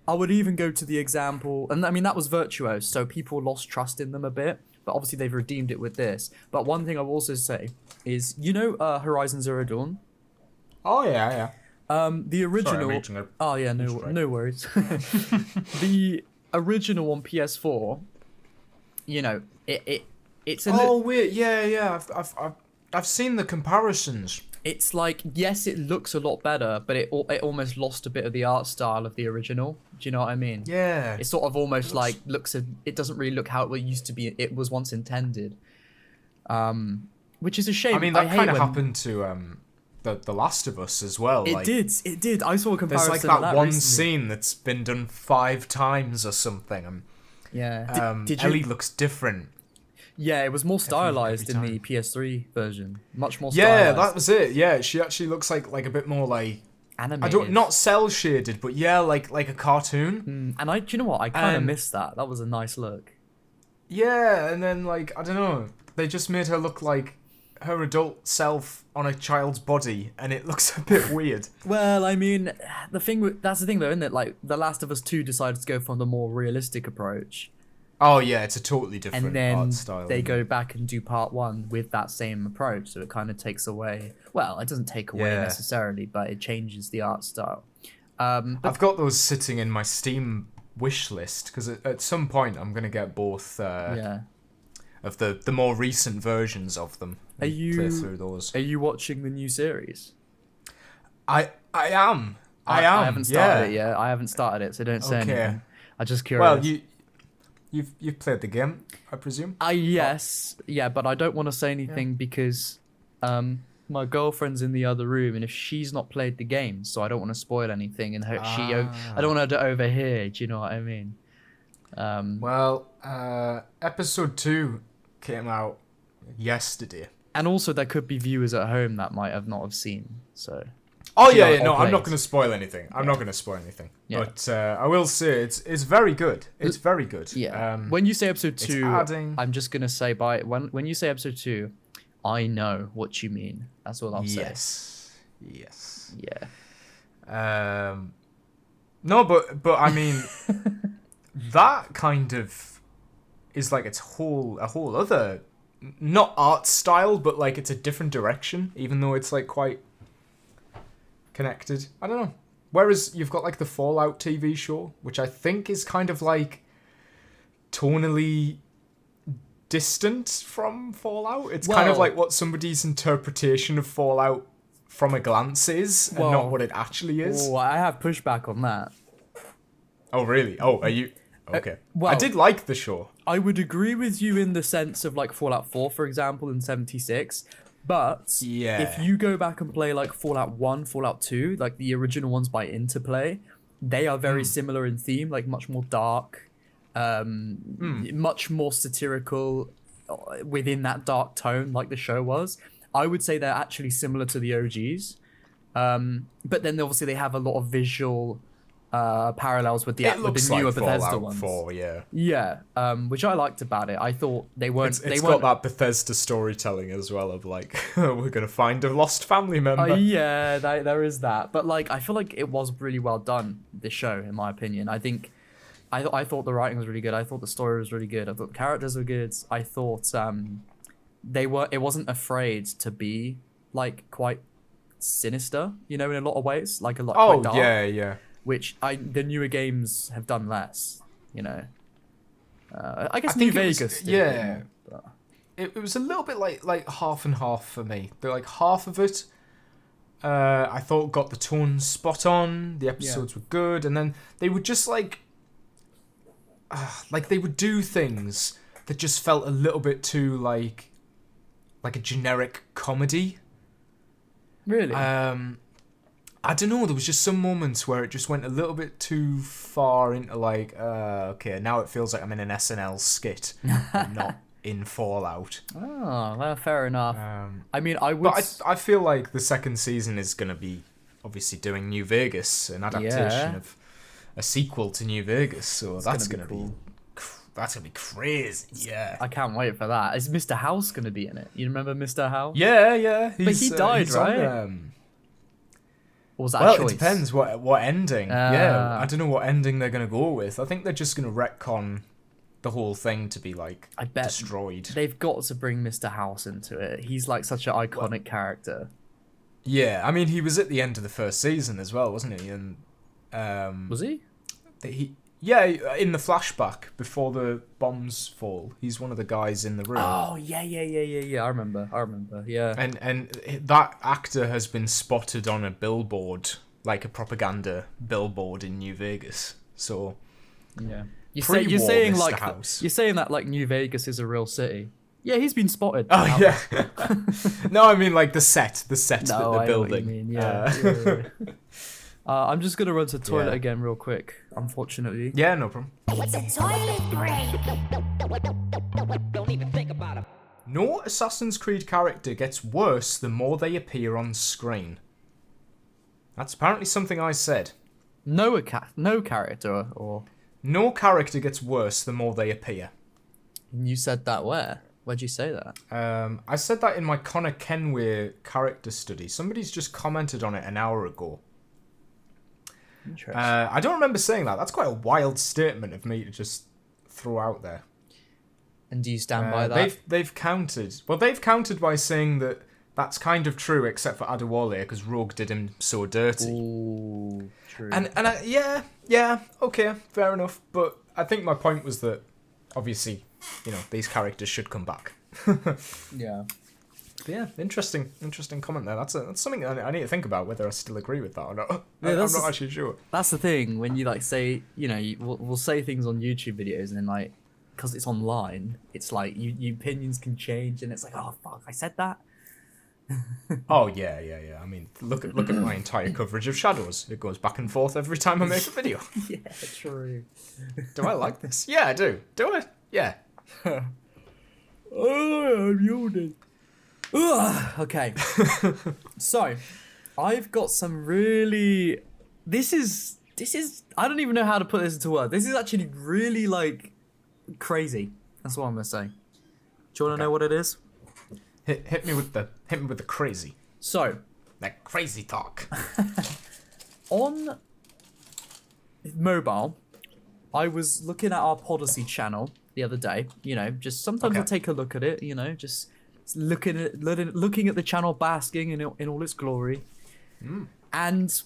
I would even go to the example, and I mean that was Virtuos, so people lost trust in them a bit. But obviously they've redeemed it with this. But one thing I will also say is, Horizon Zero Dawn. Oh yeah. The original. Sorry, no worries. The original on PS4. It's a. Weird. Yeah. I've seen the comparisons. It's like, yes, it looks a lot better, but it almost lost a bit of the art style of the original. Do you know what I mean? Yeah. It's sort of almost like it doesn't really look how it used to be. It was once intended. Which is a shame. I mean, that kind of happened to the Last of Us as well. It did. I saw a comparison. There's like that one recently. scene that's been done 5 times or something. Yeah. Ellie looks different. Yeah, it was more stylized in the PS3 version. Much more stylized. Yeah, that was it. Yeah, she actually looks like a bit more like animated. Not cell shaded, but yeah, like a cartoon. And do you know what? I kind of missed that. That was a nice look. Yeah, and then like I don't know, they just made her look like her adult self on a child's body, and it looks a bit weird. Well, I mean, that's the thing though, isn't it? Like The Last of Us 2 decided to go for the more realistic approach. Oh yeah, it's a totally different and then art style. they go back and do part 1 with that same approach. So it kind of takes away. Well, it doesn't take away necessarily, but it changes the art style. I've got those sitting in my Steam wish list because at some point I'm gonna get both. Of the more recent versions of them. Play through those. Are you watching the new series? I am. I haven't started it yet. I haven't started it, so don't say anything. I'm just curious. Well, you've played the game, I presume. Yes, yeah, but I don't want to say anything because my girlfriend's in the other room, and if she's not played the game, so I don't want to spoil anything, and I don't want her to overhear. Do you know what I mean? Episode 2 came out yesterday, and also there could be viewers at home that might have not have seen. So. Oh yeah, no, I'm not going to spoil anything. But I will say it's very good. It's very good. Yeah. When you say episode 2, I'm just going to say when you say episode 2, I know what you mean. That's all I'll say. Yes. Yeah. No, but I mean, that kind of is like a whole other, not art style, but like it's a different direction, even though it's like quite connected. I don't know. Whereas you've got like the Fallout TV show, which I think is kind of like tonally distant from Fallout. It's kind of like what somebody's interpretation of Fallout from a glance is, and not what it actually is. Oh, I have pushback on that. Oh, really? Oh, are you... Okay. I did like the show. I would agree with you in the sense of like Fallout 4, for example, in 76. But if you go back and play like Fallout 1, Fallout 2, like the original ones by Interplay, they are very similar in theme, like much more dark, much more satirical within that dark tone like the show was. I would say they're actually similar to the OGs. But then obviously they have a lot of visual parallels with the newer Bethesda ones. 4, yeah. Yeah, which I liked about it. I thought they weren't. It's got that Bethesda storytelling as well of like we're gonna find a lost family member. Yeah, there is that. But like, I feel like it was really well done. This show, in my opinion, I think. I thought the writing was really good. I thought the story was really good. I thought the characters were good. I thought it wasn't afraid to be like quite sinister, you know, in a lot of ways, like a lot. Oh, quite dark. yeah. Which the newer games have done less, you know. I guess New Vegas did. Yeah. It was a little bit like half and half for me. They're like half of it, I thought got the tone spot on. The episodes were good, and then they would just like they would do things that just felt a little bit too like a generic comedy. Really? I don't know, there was just some moments where it just went a little bit too far into like, okay, now it feels like I'm in an SNL skit and not in Fallout. Oh, well, fair enough. I mean, But I feel like the second season is going to be obviously doing New Vegas, an adaptation of a sequel to New Vegas, so that's going to be cool. That's going to be crazy, yeah. I can't wait for that. Is Mr. House going to be in it? You remember Mr. House? Yeah. But he died, right? Or was that a choice? It depends what ending. Yeah, I don't know what ending they're going to go with. I think they're just going to retcon the whole thing to be like destroyed. They've got to bring Mr. House into it. He's like such an iconic character. Yeah, I mean, he was at the end of the first season as well, wasn't he? And was he? Yeah, in the flashback before the bombs fall, he's one of the guys in the room. Oh yeah. I remember. Yeah. And that actor has been spotted on a billboard, like a propaganda billboard in New Vegas. So yeah, you're saying that like New Vegas is a real city. Yeah, he's been spotted. Oh yeah. No, I mean like the set that they're building. Know what you mean. Yeah. I'm just going to run to the toilet again real quick, unfortunately. Yeah, no problem. It's a toilet break. Don't even think about it. No Assassin's Creed character gets worse the more they appear on screen. That's apparently something I said. No character or... No character gets worse the more they appear. You said that where? Where'd you say that? I said that in my Connor Kenway character study. Somebody's just commented on it an hour ago. Interesting. I don't remember saying that. That's quite a wild statement of me to just throw out there. And do you stand by that? They've countered. Well, they've countered by saying that that's kind of true, except for Adewale, because Rogue did him so dirty. Ooh, true. And yeah, okay, fair enough. But I think my point was that, obviously, these characters should come back. Yeah. Yeah, interesting comment there. That's something I need to think about, whether I still agree with that or not. Yeah, I'm not actually sure. That's the thing, when you say, we'll say things on YouTube videos, and then because it's online, it's like you opinions can change, and it's like, oh fuck, I said that. Oh yeah. I mean, look at my entire coverage of Shadows. It goes back and forth every time I make a video. Yeah, true. Do I like this? Yeah, I do. Do I? Yeah. Oh, I'm yawning. Okay. So, I've got some really. This is. I don't even know how to put this into words. This is actually really crazy. That's what I'm gonna say. Do you want to know what it is? Hit me with the crazy. So, that crazy talk. on mobile, I was looking at our Podyssey channel the other day. Just sometimes I take a look at it. Just looking at the channel basking in all its glory. And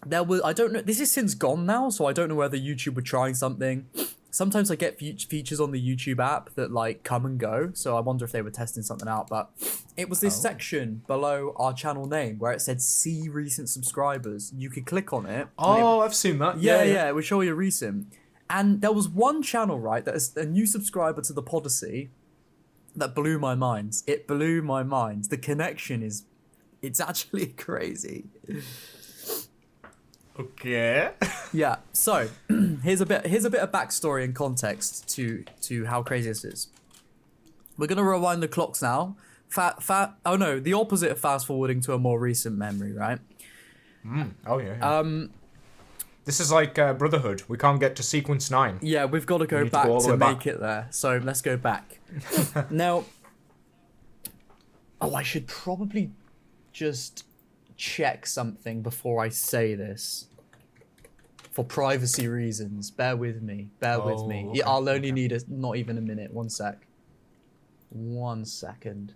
there was, I don't know, this is since gone now, so I don't know whether YouTube were trying something. Sometimes I get features on the YouTube app that come and go, so I wonder if they were testing something out. But it was this section below our channel name where it said "See recent subscribers." You could click on it. Oh, I've seen that. Yeah, it would show you recent. And there was one channel, right, that is a new subscriber to the Podyssey that blew my mind. It blew my mind. The connection it's actually crazy. Okay. Yeah. So here's a bit of backstory and context to how crazy this is. We're gonna rewind the clocks now. Oh no, the opposite of fast forwarding to a more recent memory, right? Oh yeah. This is like Brotherhood. We can't get to sequence 9. Yeah, we've got to go back to make it there. So let's go back. Now. Oh, I should probably just check something before I say this. For privacy reasons. Bear with me. Okay, I'll only need not even a minute. 1 sec. 1 second.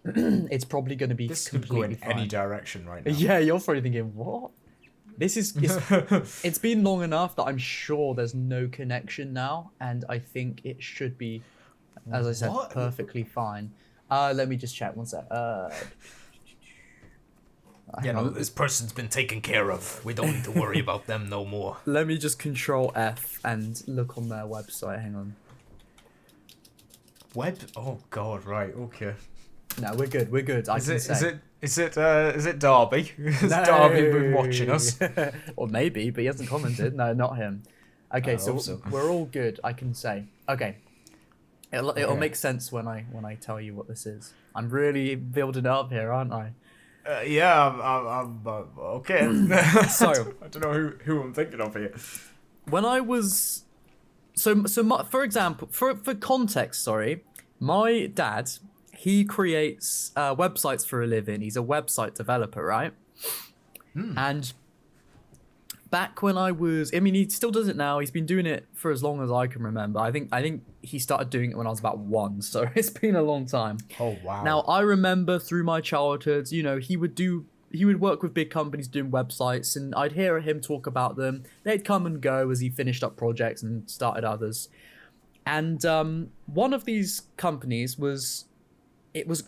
It's probably going to be this completely could go in any direction right now. Yeah, you're probably thinking, what? It's been long enough that I'm sure there's no connection now, and I think it should be, as I said, perfectly fine. Let me just check 1 sec. This person's been taken care of. We don't need to worry about them no more. Let me just Control F and look on their website. Hang on. Oh God! Right. Okay. No, we're good. Is it Darby? Has Darby been watching us? Or maybe, but he hasn't commented. No, not him. Okay, so we're all good. I can say. Okay. It'll make sense when I tell you what this is. I'm really building it up here, aren't I? I'm okay. So I don't know who I'm thinking of here. When I was for example, for context, sorry, my dad, he creates websites for a living. He's a website developer, right? And back when he still does it now. He's been doing it for as long as I can remember. I think he started doing it when I was about 1, so it's been a long time. Oh wow. Now I remember through my childhood, he would work with big companies doing websites, and I'd hear him talk about them. They'd come and go as he finished up projects and started others. And one of these companies was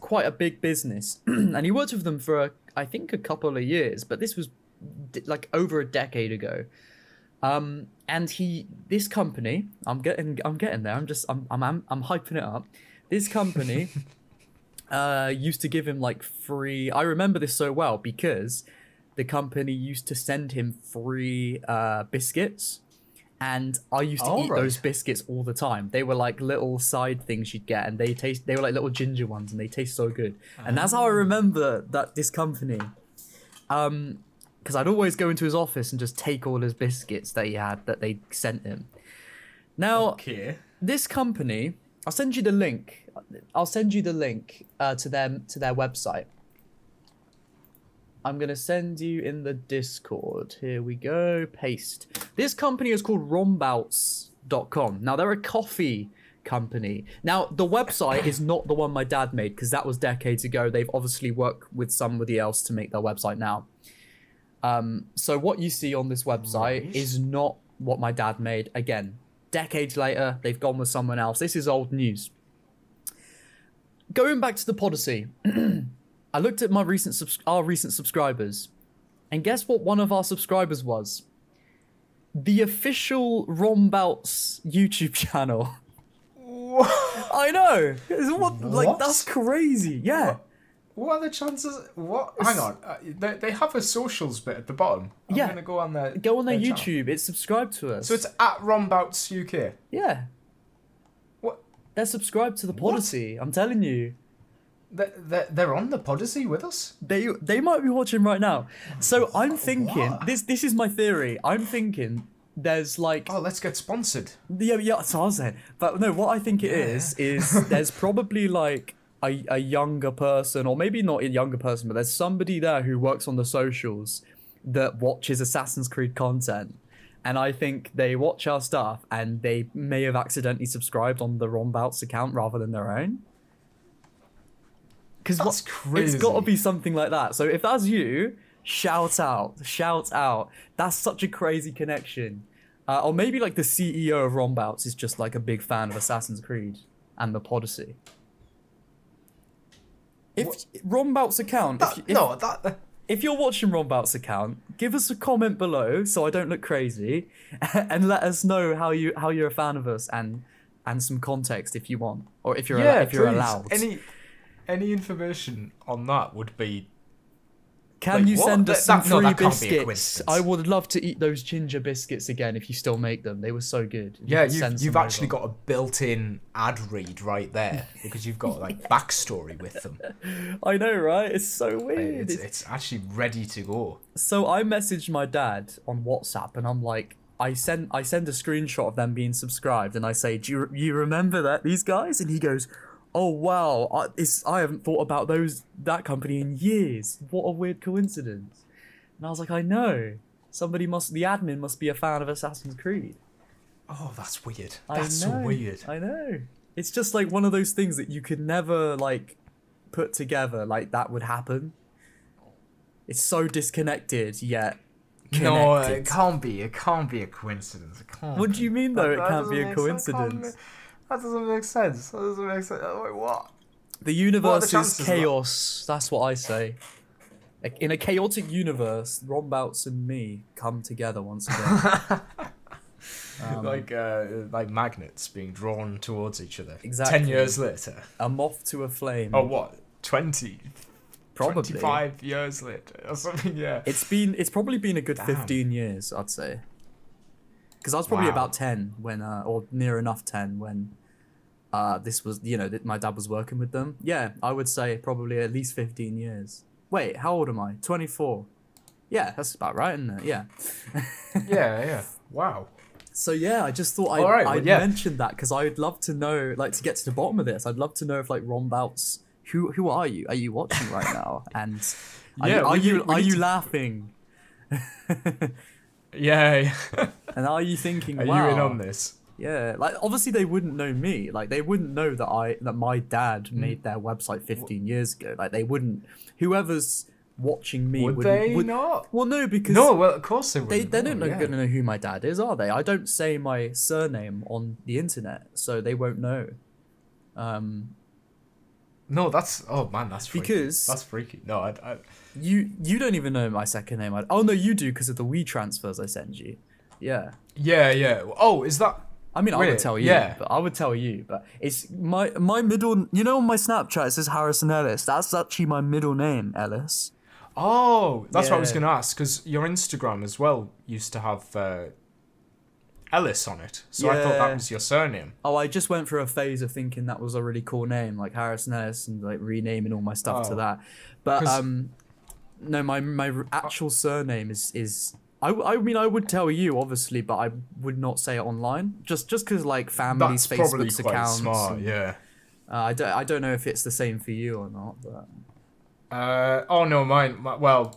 quite a big business, and he worked with them for I think a couple of years, but this was over a decade ago. And this company, I'm getting there. I'm hyping it up. This company used to give him free. I remember this so well because the company used to send him free biscuits, and I used to eat those biscuits all the time. They were like little side things you'd get, and they were like little ginger ones, and they taste so good. And that's how I remember that this company. Because I'd always go into his office and just take all his biscuits that he had that they sent him. Now, this company, I'll send you the link. To their website. I'm gonna send you in the Discord. Here we go. Paste. This company is called askthepodyssey.com. Now, they're a coffee company. Now, the website is not the one my dad made, because that was decades ago. They've obviously worked with somebody else to make their website now. So what you see on this website is not what my dad made. Again, decades later, they've gone with someone else. This is old news. Going back to the Podyssey, I looked at my our recent subscribers, and guess what one of our subscribers was? The official Rombouts YouTube channel. What? I know. Like, that's crazy. Yeah. What are the chances? What? Hang on. They have a socials bit at the bottom. I'm gonna go on their YouTube. channel. It's subscribed to us. So it's at Rombouts UK. Yeah. What? They're subscribed to the Podyssey. I'm telling you. They're on the Podyssey with us. They might be watching right now. So I'm thinking this is my theory. I'm thinking there's like, oh, let's get sponsored. Yeah. That's what I was saying. But no, what I think it is there's probably like a younger person, or maybe not a younger person, but there's somebody there who works on the socials that watches Assassin's Creed content. And I think they watch our stuff and they may have accidentally subscribed on the Rombouts account rather than their own. Because that's crazy. It's got to be something like that. So if that's you, shout out. That's such a crazy connection. Or maybe like the CEO of Rombouts is just like a big fan of Assassin's Creed and the Podyssey. Rombouts account, if you're watching Rombouts account, give us a comment below so I don't look crazy, and let us know how you're a fan of us and some context if you want, or if you're allowed. Any information on that would be. Can you send us some free that can't be a biscuits? coincidence. I would love to eat those ginger biscuits again if you still make them. They were so good. Yeah, you've actually got a built-in ad read right there because you've got like backstory with them. I know, right? It's so weird. It's actually ready to go. So I messaged my dad on WhatsApp and I'm like, I send a screenshot of them being subscribed and I say, do you remember these guys? And he goes, oh wow, I haven't thought about that company in years. What a weird coincidence. And I was like, I know. The admin must be a fan of Assassin's Creed. Oh, that's weird. So weird. I know. It's just like one of those things that you could never like put together, like that would happen. It's so disconnected yet connected. No, it can't be. It can't be a coincidence. It can't. What do you mean though? It can't be a coincidence. That doesn't make sense. Wait, what? The universe is chaos. That's what I say. In a chaotic universe, Rombouts and me come together once again. Like magnets being drawn towards each other. Exactly. 10 years later. A moth to a flame. Oh, what? 20? Probably. 25 years later or something, yeah. It's probably been a good 15 years, I'd say. Because I was probably about 10 when, or near enough 10 when this was, my dad was working with them. Yeah, I would say probably at least 15 years. Wait, how old am I? 24. Yeah, that's about right, isn't it? Yeah. yeah. Wow. So yeah, I just thought I'd mention that because I'd love to know, like, to get to the bottom of this. I'd love to know if like Rombouts, who are you? Are you watching right now? And are you laughing? Yeah. And are you thinking, are wow, you in on this? Yeah, like obviously they wouldn't know me. Like they wouldn't know that my dad made their website 15 years ago. Like they wouldn't. Whoever's watching me would they not? Well, no, because of course they wouldn't. They're not going to know who my dad is, are they? I don't say my surname on the internet, so they won't know. No, that's freaky. Because that's freaky. No, I you don't even know my second name. Oh no, you do because of the Wii transfers I send you. Yeah. Yeah. Oh, is that? I mean, I would tell you, but it's my middle. On my Snapchat it says Harrison Ellis. That's actually my middle name, Ellis. Oh, that's what I was going to ask because your Instagram as well used to have Ellis on it, so I thought that was your surname. Oh, I just went through a phase of thinking that was a really cool name, like Harrison Ellis, and like renaming all my stuff to that. But no, my actual surname is. I mean, I would tell you, obviously, but I would not say it online. Just because, like, family's Facebook's accounts. That's probably quite smart, yeah. I don't know if it's the same for you or not, but... oh, no,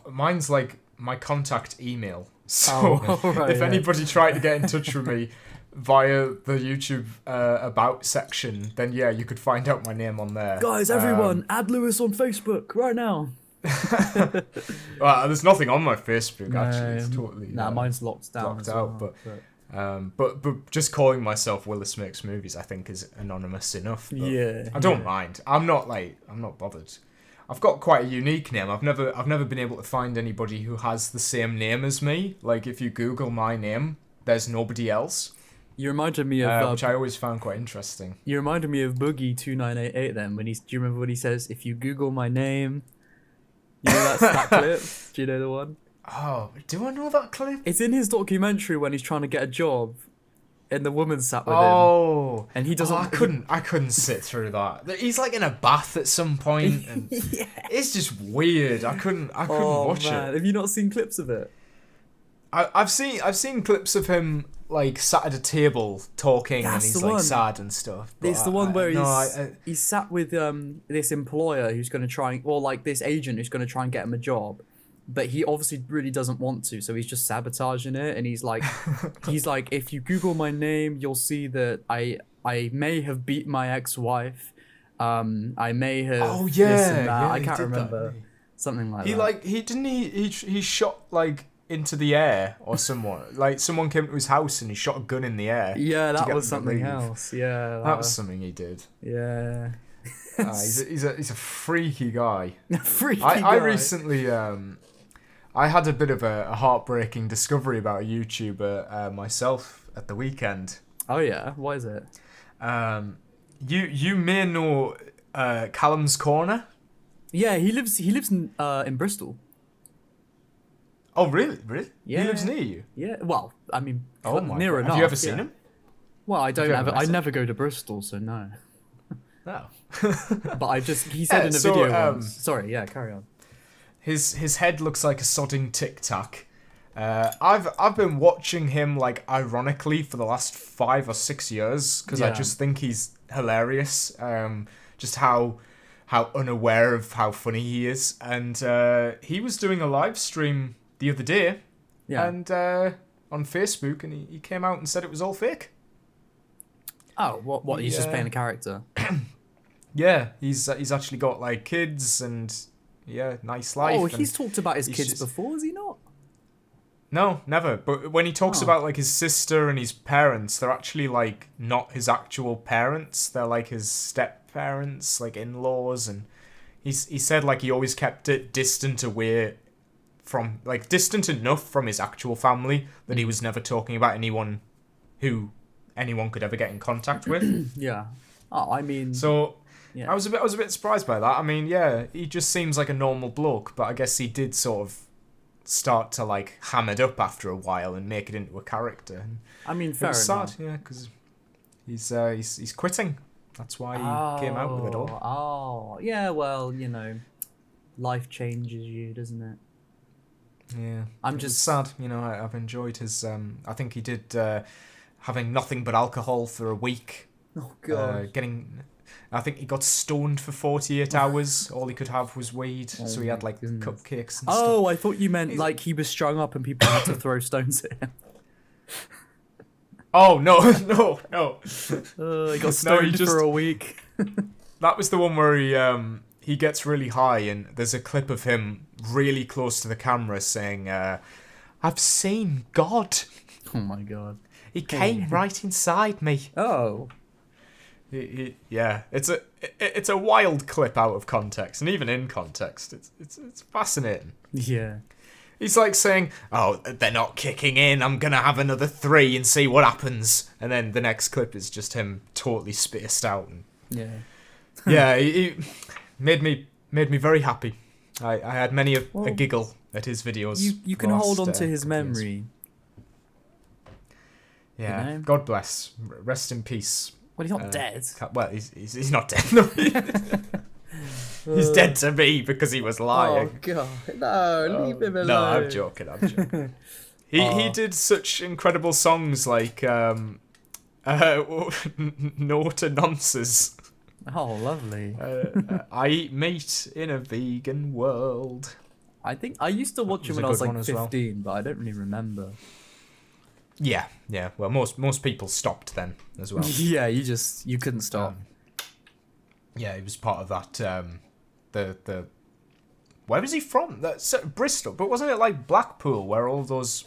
mine's, like, my contact email. So, if anybody tried to get in touch with me, via the YouTube about section, then yeah, you could find out my name on there. Guys, everyone, add Lewis on Facebook right now. Well, there's nothing on my Facebook actually. It's totally mine's locked down. Locked out, but just calling myself Willis Makes Movies, I think, is anonymous enough. But I don't mind. I'm not bothered. I've got quite a unique name. I've never been able to find anybody who has the same name as me. Like if you Google my name, there's nobody else. You reminded me of which I always found quite interesting. You reminded me of Boogie 2988 then when do you remember what he says? If you Google my name, you know that clip? Do you know the one? Oh, do I know that clip? It's in his documentary when he's trying to get a job, and the woman sat with him. Oh, and he doesn't. I couldn't sit through that. He's like in a bath at some point, and it's just weird. I couldn't watch it. Have you not seen clips of it? I've seen clips of him like sat at a table talking, and he's like sad and stuff. It's the one where he's sat with this employer who's going to try, or like this agent who's going to try and get him a job. But he obviously really doesn't want to, so he's just sabotaging it. And he's like, if you Google my name, you'll see that I may have beat my ex-wife. I may have this and that. I can't remember something like that. He shot like into the air or someone. Like someone came to his house and he shot a gun in the air. Yeah, that was something else. Yeah, that was something he did. Yeah. He's a freaky guy. I recently I had a bit of a heartbreaking discovery about a YouTuber myself at the weekend. Oh yeah, what is it? You may know Callum's Corner. Yeah, he lives in Bristol. Oh really? Yeah. He lives near you. Yeah. Well, I mean, near enough. Have you ever seen him? Well, I never go to Bristol, so no. No. But he said in a video once. Sorry, yeah, carry on. His head looks like a sodding Tic Tac. I've been watching him like ironically for the last 5 or 6 years because I just think he's hilarious. Just how unaware of how funny he is, and he was doing a live stream the other day, and on Facebook, and he came out and said it was all fake. Oh, what? He's just playing a character. Yeah, he's actually got like kids and nice life. Oh, he's talked about his kids before, has he not? No, never. But when he talks about like his sister and his parents, they're actually like not his actual parents. They're like his step parents, like in-laws, and he said like he always kept it distant enough from his actual family that he was never talking about anyone who anyone could ever get in contact with. Yeah. Oh, I mean. So. Yeah. I was a bit surprised by that. I mean, yeah, he just seems like a normal bloke, but I guess he did sort of start to like ham it up after a while and make it into a character. And I mean, fair enough. Sad, yeah, because he's quitting. That's why he came out with it all. Oh, yeah. Well, you know, life changes you, doesn't it? Yeah, I'm just sad. You know, I've enjoyed his. I think he did having nothing but alcohol for a week. Oh god. I think he got stoned for 48 hours. All he could have was weed, so he had like cupcakes and stuff. Oh, I thought you meant like he was strung up and people had to throw stones at him. Oh, no. He got stoned for a week. That was the one where he gets really high, and there's a clip of him really close to the camera saying, I've seen God. Oh my god. He came right inside me. Oh. It's a wild clip out of context, and even in context, it's fascinating. Yeah. He's like saying, "Oh, they're not kicking in. I'm gonna have another 3 and see what happens." And then the next clip is just him totally spaced out. And he made me very happy. I had many a giggle at his videos. You can hold on to his memory. Yeah. You know? God bless. Rest in peace. Well, he's not dead. Well, he's not dead. No. He's dead to me because he was lying. Oh god, no! Leave him alone. No, I'm joking. He did such incredible songs like No to Nonsense. Oh, lovely. I eat meat in a vegan world. I think I used to watch him when I was like 15, but I don't really remember. Yeah. Well, most people stopped then as well. Yeah, you couldn't stop. Yeah, he was part of that. The where was he from? That's Bristol, but wasn't it like Blackpool where all those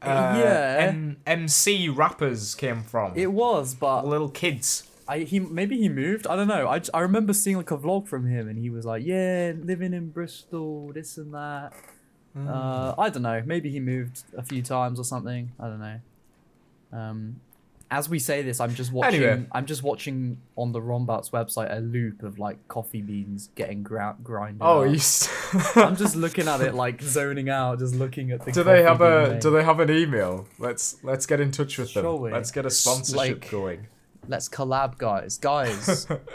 MC rappers came from? It was, but little kids. Maybe he moved. I don't know. I remember seeing like a vlog from him, and he was like, "Yeah, living in Bristol, this and that." I don't know. Maybe he moved a few times or something. I don't know. As we say this, I'm just watching. Anyway. I'm just watching on the Rombout's website a loop of like coffee beans getting grinded. Oh, up. I'm just looking at it, like zoning out, just looking at the. Do they have an email? Let's get in touch with them. Surely. Let's get a sponsorship going. Let's collab, guys.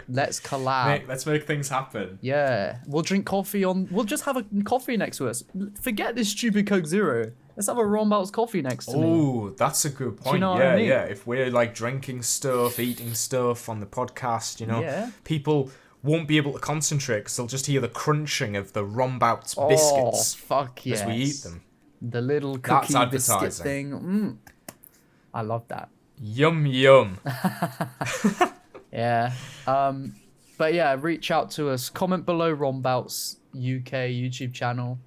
Let's collab. Mate, let's make things happen. Yeah, we'll drink coffee we'll just have a coffee next to us. Forget this stupid Coke Zero. Let's have a Rombout's coffee next to me. Oh, that's a good point. Do you know what I mean? Yeah. If we're like drinking stuff, eating stuff on the podcast, people won't be able to concentrate because they'll just hear the crunching of the Rombout's biscuits. Oh, fuck yes. As we eat them. The little cookie That's biscuit advertising. thing. I love that. Yum yum. Yeah. But yeah, reach out to us. Comment below Rombout's UK YouTube channel.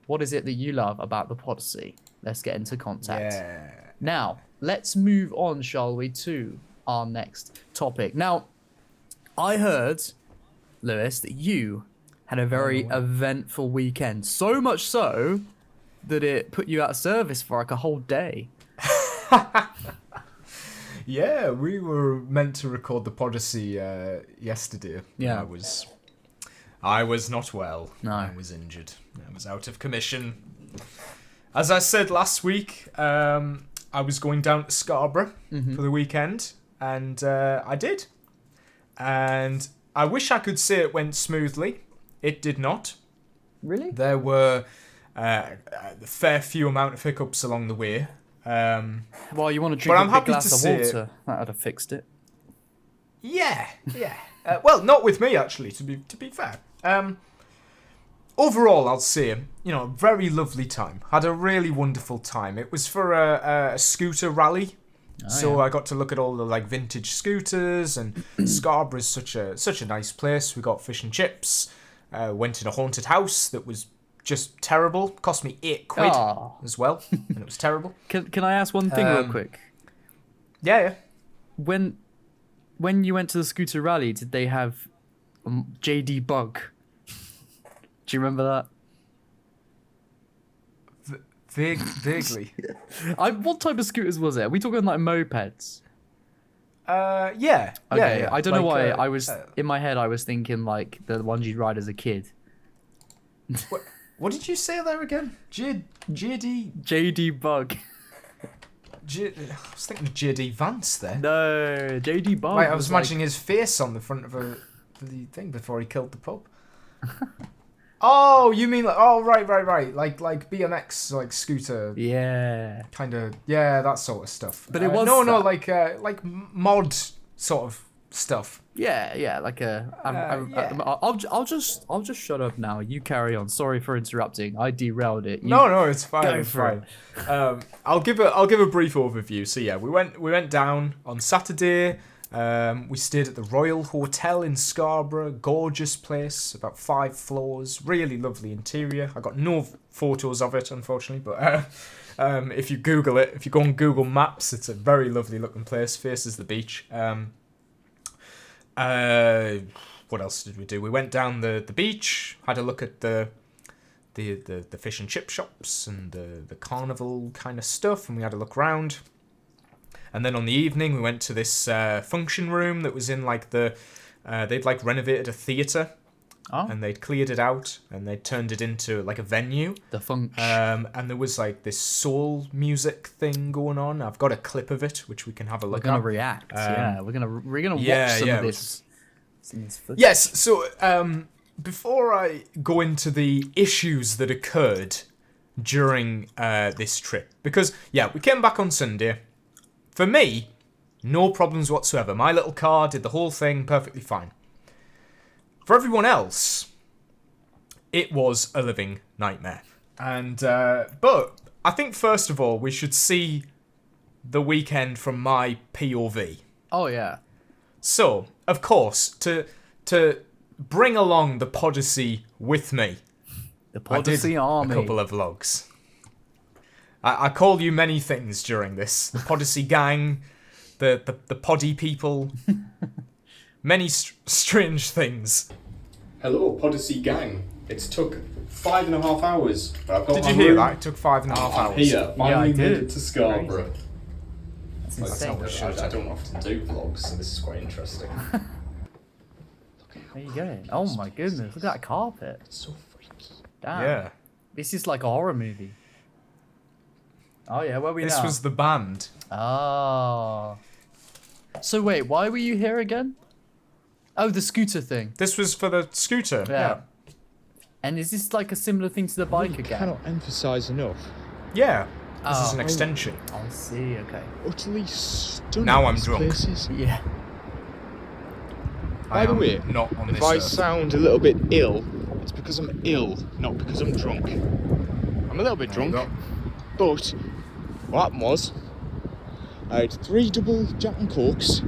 What is it that you love about the Podyssey? Let's get into contact. Yeah. Now, let's move on, shall we, to our next topic. Now, I heard, Lewis, that you had a very eventful weekend. So much so that it put you out of service for like a whole day. Yeah, we were meant to record the Podyssey yesterday. Yeah. I was not well. No. I was injured. I was out of commission. As I said last week, I was going down to Scarborough for the weekend, and I did. And I wish I could say it went smoothly. It did not. Really? There were a fair few amount of hiccups along the way. Well, you want to drink a big glass of water. That would have fixed it. Yeah. Well, not with me actually. To be fair. Overall, I'll say, very lovely time. Had a really wonderful time. It was for a scooter rally, so I got to look at all the like vintage scooters. And Scarborough's such a nice place. We got fish and chips. Went in a haunted house that was just terrible. Cost me £8 as well, and it was terrible. Can I ask one thing real quick? Yeah. When you went to the scooter rally, did they have JD Bug? Do you remember that? Vaguely. What type of scooters was it? Are we talking like mopeds? Yeah. Okay. Yeah. I don't know why I was in my head. I was thinking like the ones you'd ride as a kid. What did you say there again? JD Bug. I was thinking JD Vance there. No, JD Bug. Right, I was imagining his face on the front of the thing before he killed the pup. Oh, you mean like right, like BMX, like scooter. Yeah. Kind of, yeah, that sort of stuff. But it was like mod sort of stuff. Yeah, like I'll just shut up now. You carry on. Sorry for interrupting. I derailed it. No, it's fine. Go It's for fine. I'll give a brief overview. So yeah, we went down on Saturday. We stayed at the Royal Hotel in Scarborough. Gorgeous place, about 5 floors. Really lovely interior. I got no photos of it, unfortunately, but if you Google it, if you go on Google Maps, it's a very lovely looking place. Faces the beach. What else did we do? We went down the beach, had a look at the fish and chip shops and the carnival kind of stuff, and we had a look around. And then on the evening, we went to this function room that was in like they'd like renovated a theatre, and they'd cleared it out and they'd turned it into like a venue. The function. And there was like this soul music thing going on. I've got a clip of it which we can have a look at. We're gonna react. We're gonna watch some of this. Yes. So before I go into the issues that occurred during this trip, because we came back on Sunday. For me, no problems whatsoever. My little car did the whole thing perfectly fine. For everyone else, it was a living nightmare. And but I think first of all we should see the weekend from my POV. Oh yeah. So, of course, to bring along the Podyssey with me, The Podyssey Army. a couple of vlogs. I call you many things during this. The Podyssey gang, the Poddy people, many strange things. Hello, Podyssey gang. It's took 5.5 hours. But I've got Did you hear that? It took 5.5 hours. I'm here. Finally I made did. it to Scarborough. That's Like, insane. I don't often do vlogs, so this is quite interesting. Where you going? Oh my goodness! Look at that carpet. It's so freaky. Damn. Yeah. This is like a horror movie. Oh yeah, where are we This now? was the band. Oh. So wait, why were you here again? Oh, the scooter thing. This was for the scooter. Yeah. And is this like a similar thing to the bike again? Cannot emphasize enough. Yeah. This is Oh. an extension. I see. Okay. Utterly stunning. Now I'm these drunk. places. Yeah. By the am way, not on if this I earth. sound a little bit ill, it's because I'm ill, not because I'm drunk. I'm a little bit There you drunk, but what happened was I had 3 double Jack and Cokes,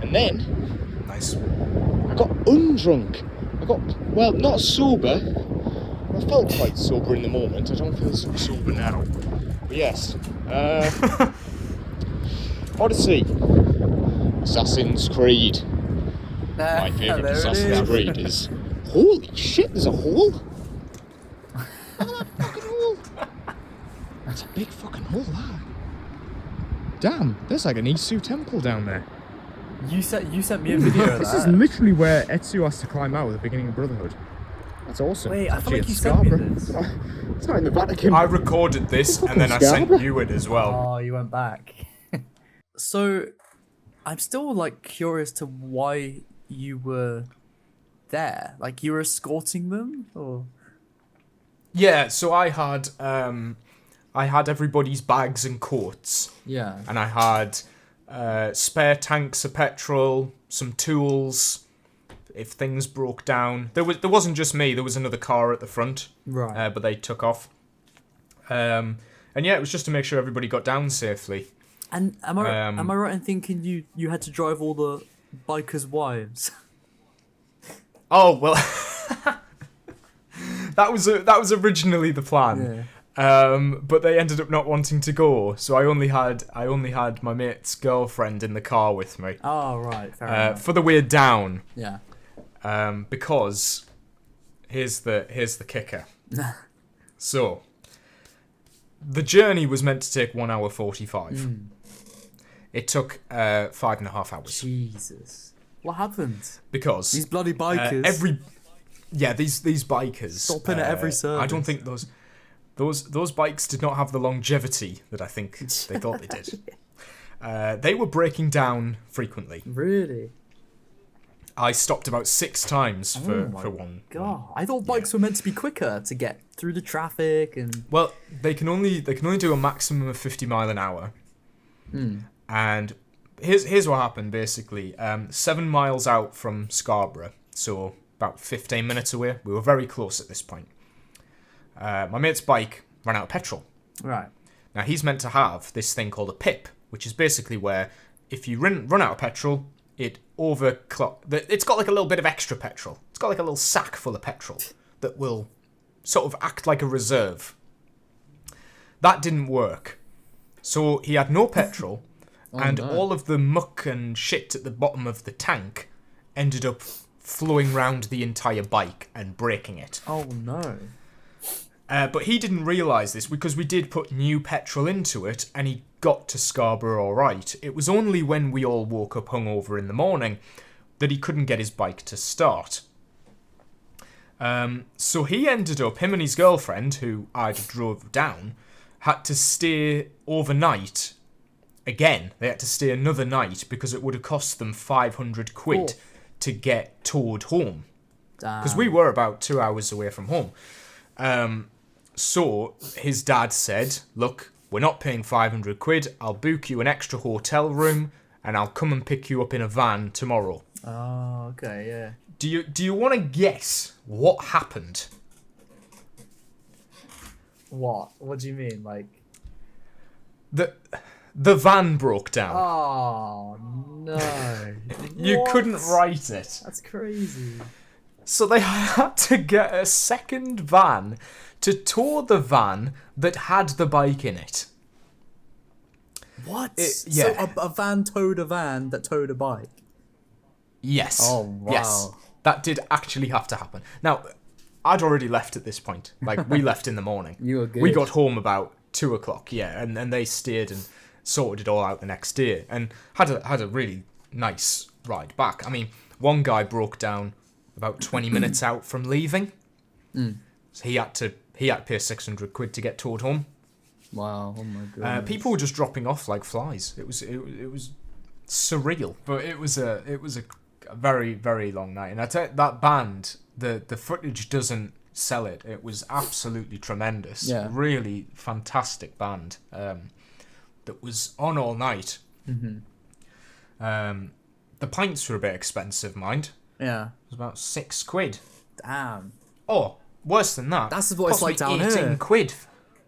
and then Nice. I got undrunk. I got, well, not sober. I felt quite sober in the moment. I don't feel so sober now. But yes. Odyssey. Assassin's Creed. My favourite There it Assassin's is. Creed is... Holy shit, there's a hole! Look at that fucking hole! That's a big fucking hole, that. Damn, there's like an Isu temple down there. You sent me a video of This is that. literally where Etsu has to climb out at the beginning of Brotherhood. That's awesome. Wait, It's I feel actually like at you sent me Scarborough. this. It's not in the Vatican. I recorded this and then I sent you it as well. Oh, you went back. So, I'm still like curious to why you were there. Like you were escorting them, or Yeah, so I had everybody's bags and coats, yeah. and I had spare tanks of petrol, some tools. If things broke down, there wasn't just me. There was another car at the front, Right. but they took off. And yeah, it was just to make sure everybody got down safely. And am I right in thinking you had to drive all the bikers' wives? Oh well, that was originally the plan. But they ended up not wanting to go, so I only had my mate's girlfriend in the car with me Oh right, fair enough. for the way down. Yeah. Because here's the kicker. So the journey was meant to take 1 hour 45. It took 5.5 hours Jesus. What happened? because These bloody bikers. these bikers Stopping at every I don't service. think those bikes did not have the longevity that I think they thought they did. They were breaking down frequently. Really? I stopped about 6 times for my one. God, I thought bikes were meant to be quicker to get through the traffic and. Well, they can only do a maximum of 50 mile an hour. And here's what happened basically. 7 miles out from Scarborough, so about 15 minutes away. We were very close at this point. My mate's bike ran out of petrol. Right. Now he's meant to have this thing called a pip, which is basically where if you run out of petrol, it's got like a little bit of extra petrol. It's got like a little sack full of petrol that will sort of act like a reserve. That didn't work. So he had no petrol, and no. all of the muck and shit at the bottom of the tank ended up flowing round the entire bike and breaking it. Oh no. But he didn't realise this because we did put new petrol into it and he got to Scarborough alright. It was only when we all woke up hungover in the morning that he couldn't get his bike to start. So he ended up, him and his girlfriend, who I'd drove down, had to stay overnight again. They had to stay another night because it would have cost them 500 quid to get towed home. Because we were about 2 hours away from home. So his dad said, look, we're not paying 500 quid. I'll book you an extra hotel room and I'll come and pick you up in a van tomorrow. Oh, okay, yeah. Do you want to guess what happened? What? What do you mean? Like, the van broke down. Oh no! You What? couldn't write it. That's crazy. So they had to get a second van to tow the van that had the bike in it. What? Yeah. So a van towed a van that towed a bike. Yes. Oh, wow. Yes. That did actually have to happen. Now, I'd already left at this point. Like, we left in the morning. You were good. We got home about 2 o'clock, yeah, and they stayed and sorted it all out the next day and had a really nice ride back. I mean, one guy broke down about 20 minutes out from leaving. So he had to pay 600 quid to get towed home. Wow! Oh my god! People were just dropping off like flies. It was surreal, but it was a very, very long night. And I tell you, that band, the footage doesn't sell it. It was absolutely tremendous. Yeah. Really fantastic band that was on all night. The pints were a bit expensive, mind. Yeah. It was about 6 quid. Damn. Oh, worse than that. That's what it's cost like me down 18 here. quid.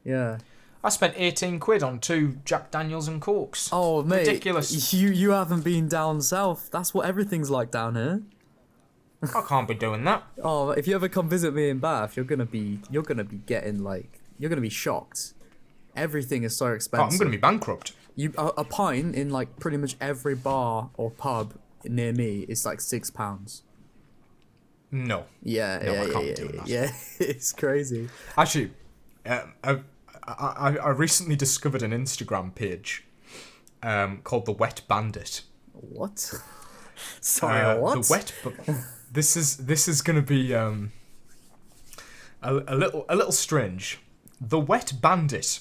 Yeah. I spent 18 quid on 2 Jack Daniels and Cokes. Oh mate, Ridiculous. You haven't been down south. That's what everything's like down here. I can't be doing that. Oh, if you ever come visit me in Bath, you're gonna be shocked. Everything is so Oh, expensive. I'm going to be bankrupt. A pint in like pretty much every bar or pub near me is like £6. No. Yeah, No, I yeah, can't yeah, do that. yeah. It's crazy. Actually, I recently discovered an Instagram page called the Wet Bandit. What? Sorry, what? This is going to be a little strange. The Wet Bandit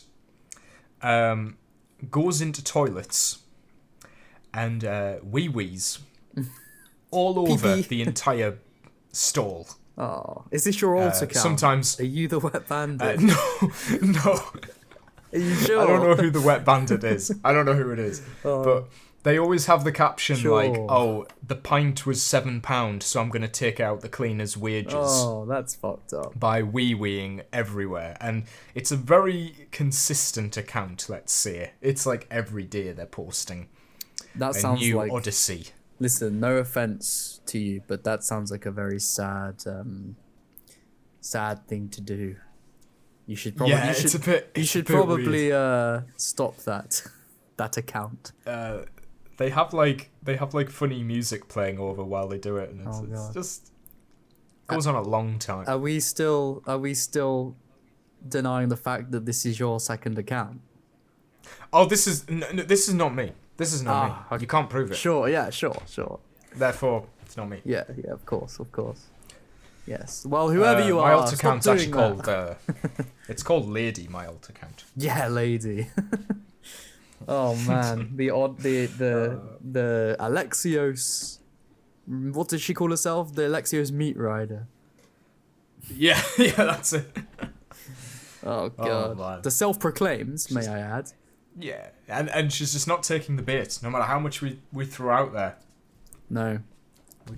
goes into toilets and wee-wees all over Pee-pee. the entire stall. Oh, is this your alt account? Sometimes Are you the Wet Bandit? no. Are you sure? I don't know who the Wet Bandit is. I don't know who it is. But they always have the caption like, Sure. "Oh, the pint was £7, so I'm going to take out the cleaner's wages." Oh, that's fucked up. By wee-weeing everywhere. And it's a very consistent account, let's say. It's like every day they're posting That a sounds new like. Odyssey. Listen, no offense to you, but that sounds like a very sad, sad thing to do. You should probably. Yeah, it's a bit. You it's should a bit probably weird. stop that account. They have like funny music playing over while they do it, and it's God. just goes on a long time. Are we still denying the fact that this is your second account? Oh, this is not me. This is not me. Okay. You can't prove it. Sure, yeah, sure. Therefore, it's not me. Yeah, of course. Yes. Well, whoever you my are, alt stop account's doing actually that. called. It's called Lady. My alt account. Yeah, lady. Oh man, the Alexios. What did she call herself? The Alexios Meat Rider. Yeah, that's it. Oh god. man. The self-proclaimed, may I add. Yeah, and she's just not taking the bait. No matter how much we throw out there, No.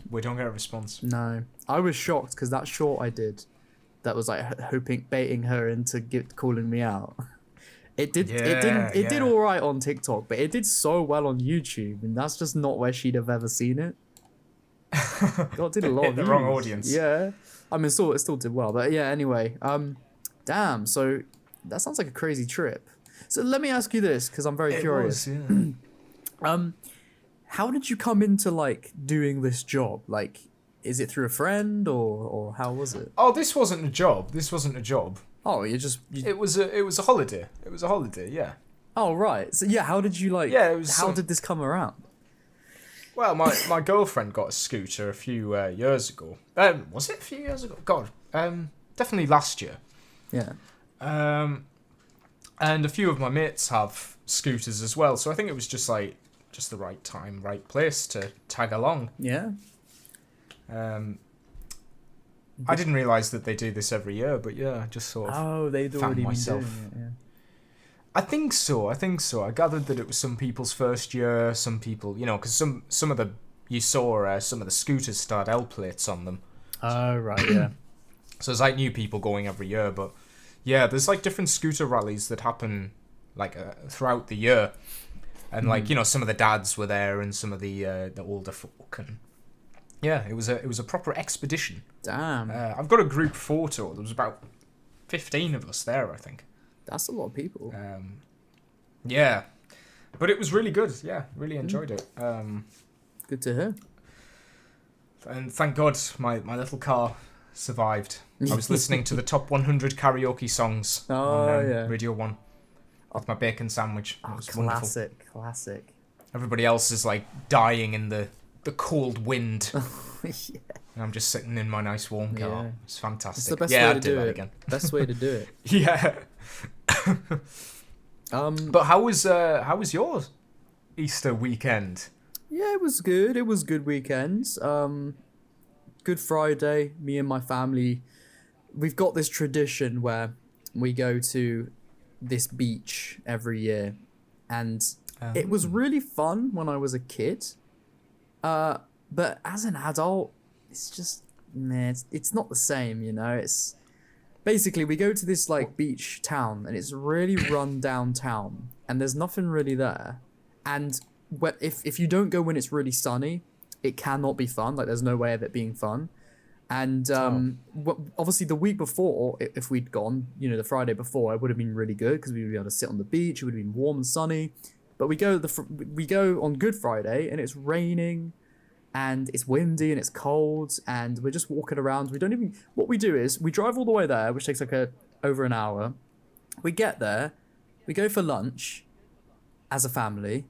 we don't get a response. No. I was shocked because that short I did, that was like baiting her into calling me out. It did all right on TikTok, but it did so well on YouTube, and that's just not where she'd have ever seen it. God, it did a lot of the views. wrong audience. Yeah, I mean, it still did well, but yeah. Anyway, damn. So that sounds like a crazy trip. So let me ask you this, because I'm very curious. Was, yeah. How did you come into like doing this job? Like, is it through a friend or how was it? Oh, this wasn't a job. Oh, It was a holiday. It was a holiday. Yeah. Oh right. So yeah, how did you like? Yeah, it was how did this come around? Well, my girlfriend got a scooter a few years ago. Was it a few years ago? God, definitely last year. Yeah. And a few of my mates have scooters as well, so I think it was just the right time, right place to tag along. Yeah. I didn't realise that they do this every year, but yeah, I just sort of Oh, they'd found already myself. been doing it. I think so. I gathered that it was some people's first year, some people, because some of the scooters started L plates on them. Oh right, yeah. So there's like new people going every year, but yeah, there's like different scooter rallies that happen like throughout the year. and like some of the dads were there and some of the older folk, and yeah, it was a proper expedition. Damn. I've got a group photo. There was about 15 of us there, I think. That's a lot of people. Yeah, but it was really good. Yeah, really enjoyed it. Good to hear. And thank God my little car survived. I was listening to the top 100 karaoke songs on Radio 1 with my bacon sandwich. It was wonderful. Classic. Everybody else is like dying in the cold wind. Yeah. And I'm just sitting in my nice warm car. Yeah. It's fantastic. It's the best yeah, way I'd to do do that it. again. Best way to do it. Yeah. But how was your Easter weekend? Yeah, it was good. It was good weekends. Good Friday, me and my family, we've got this tradition where we go to this beach every year, and it was really fun when I was a kid. But as an adult, it's just it's not the same, It's basically we go to this like beach town, and it's really run down town, and there's nothing really there. And if you don't go when it's really sunny, it cannot be fun. Like, there's no way of it being fun. And obviously the week before, if we'd gone, the Friday before, it would have been really good because we would be able to sit on the beach. It would have been warm and sunny. But we go on Good Friday, and it's raining, and it's windy, and it's cold, and we're just walking around. What we do is we drive all the way there, which takes like over an hour. We get there, we go for lunch as a family,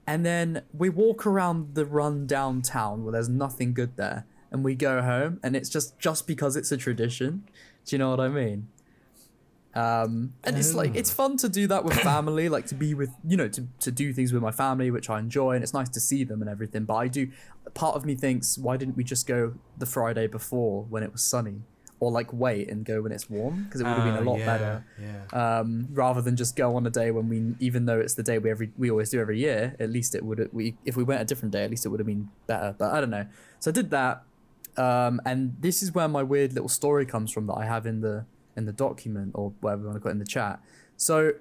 and then we walk around the run down town where there's nothing good there, and we go home, and it's just because it's a tradition. Do you know what I mean? And it's like, it's fun to do that with family, like to be with, to do things with my family, which I enjoy, and it's nice to see them and everything. But part of me thinks, why didn't we just go the Friday before when it was sunny? Or like wait and go when it's warm, because it would have been a lot better. Yeah. Rather than just go on a day when even though it's the day we always do every year, at least if we went a different day, at least it would have been better. But I don't know. So I did that, and this is where my weird little story comes from that I have in the document, or whatever you want to put in the chat. So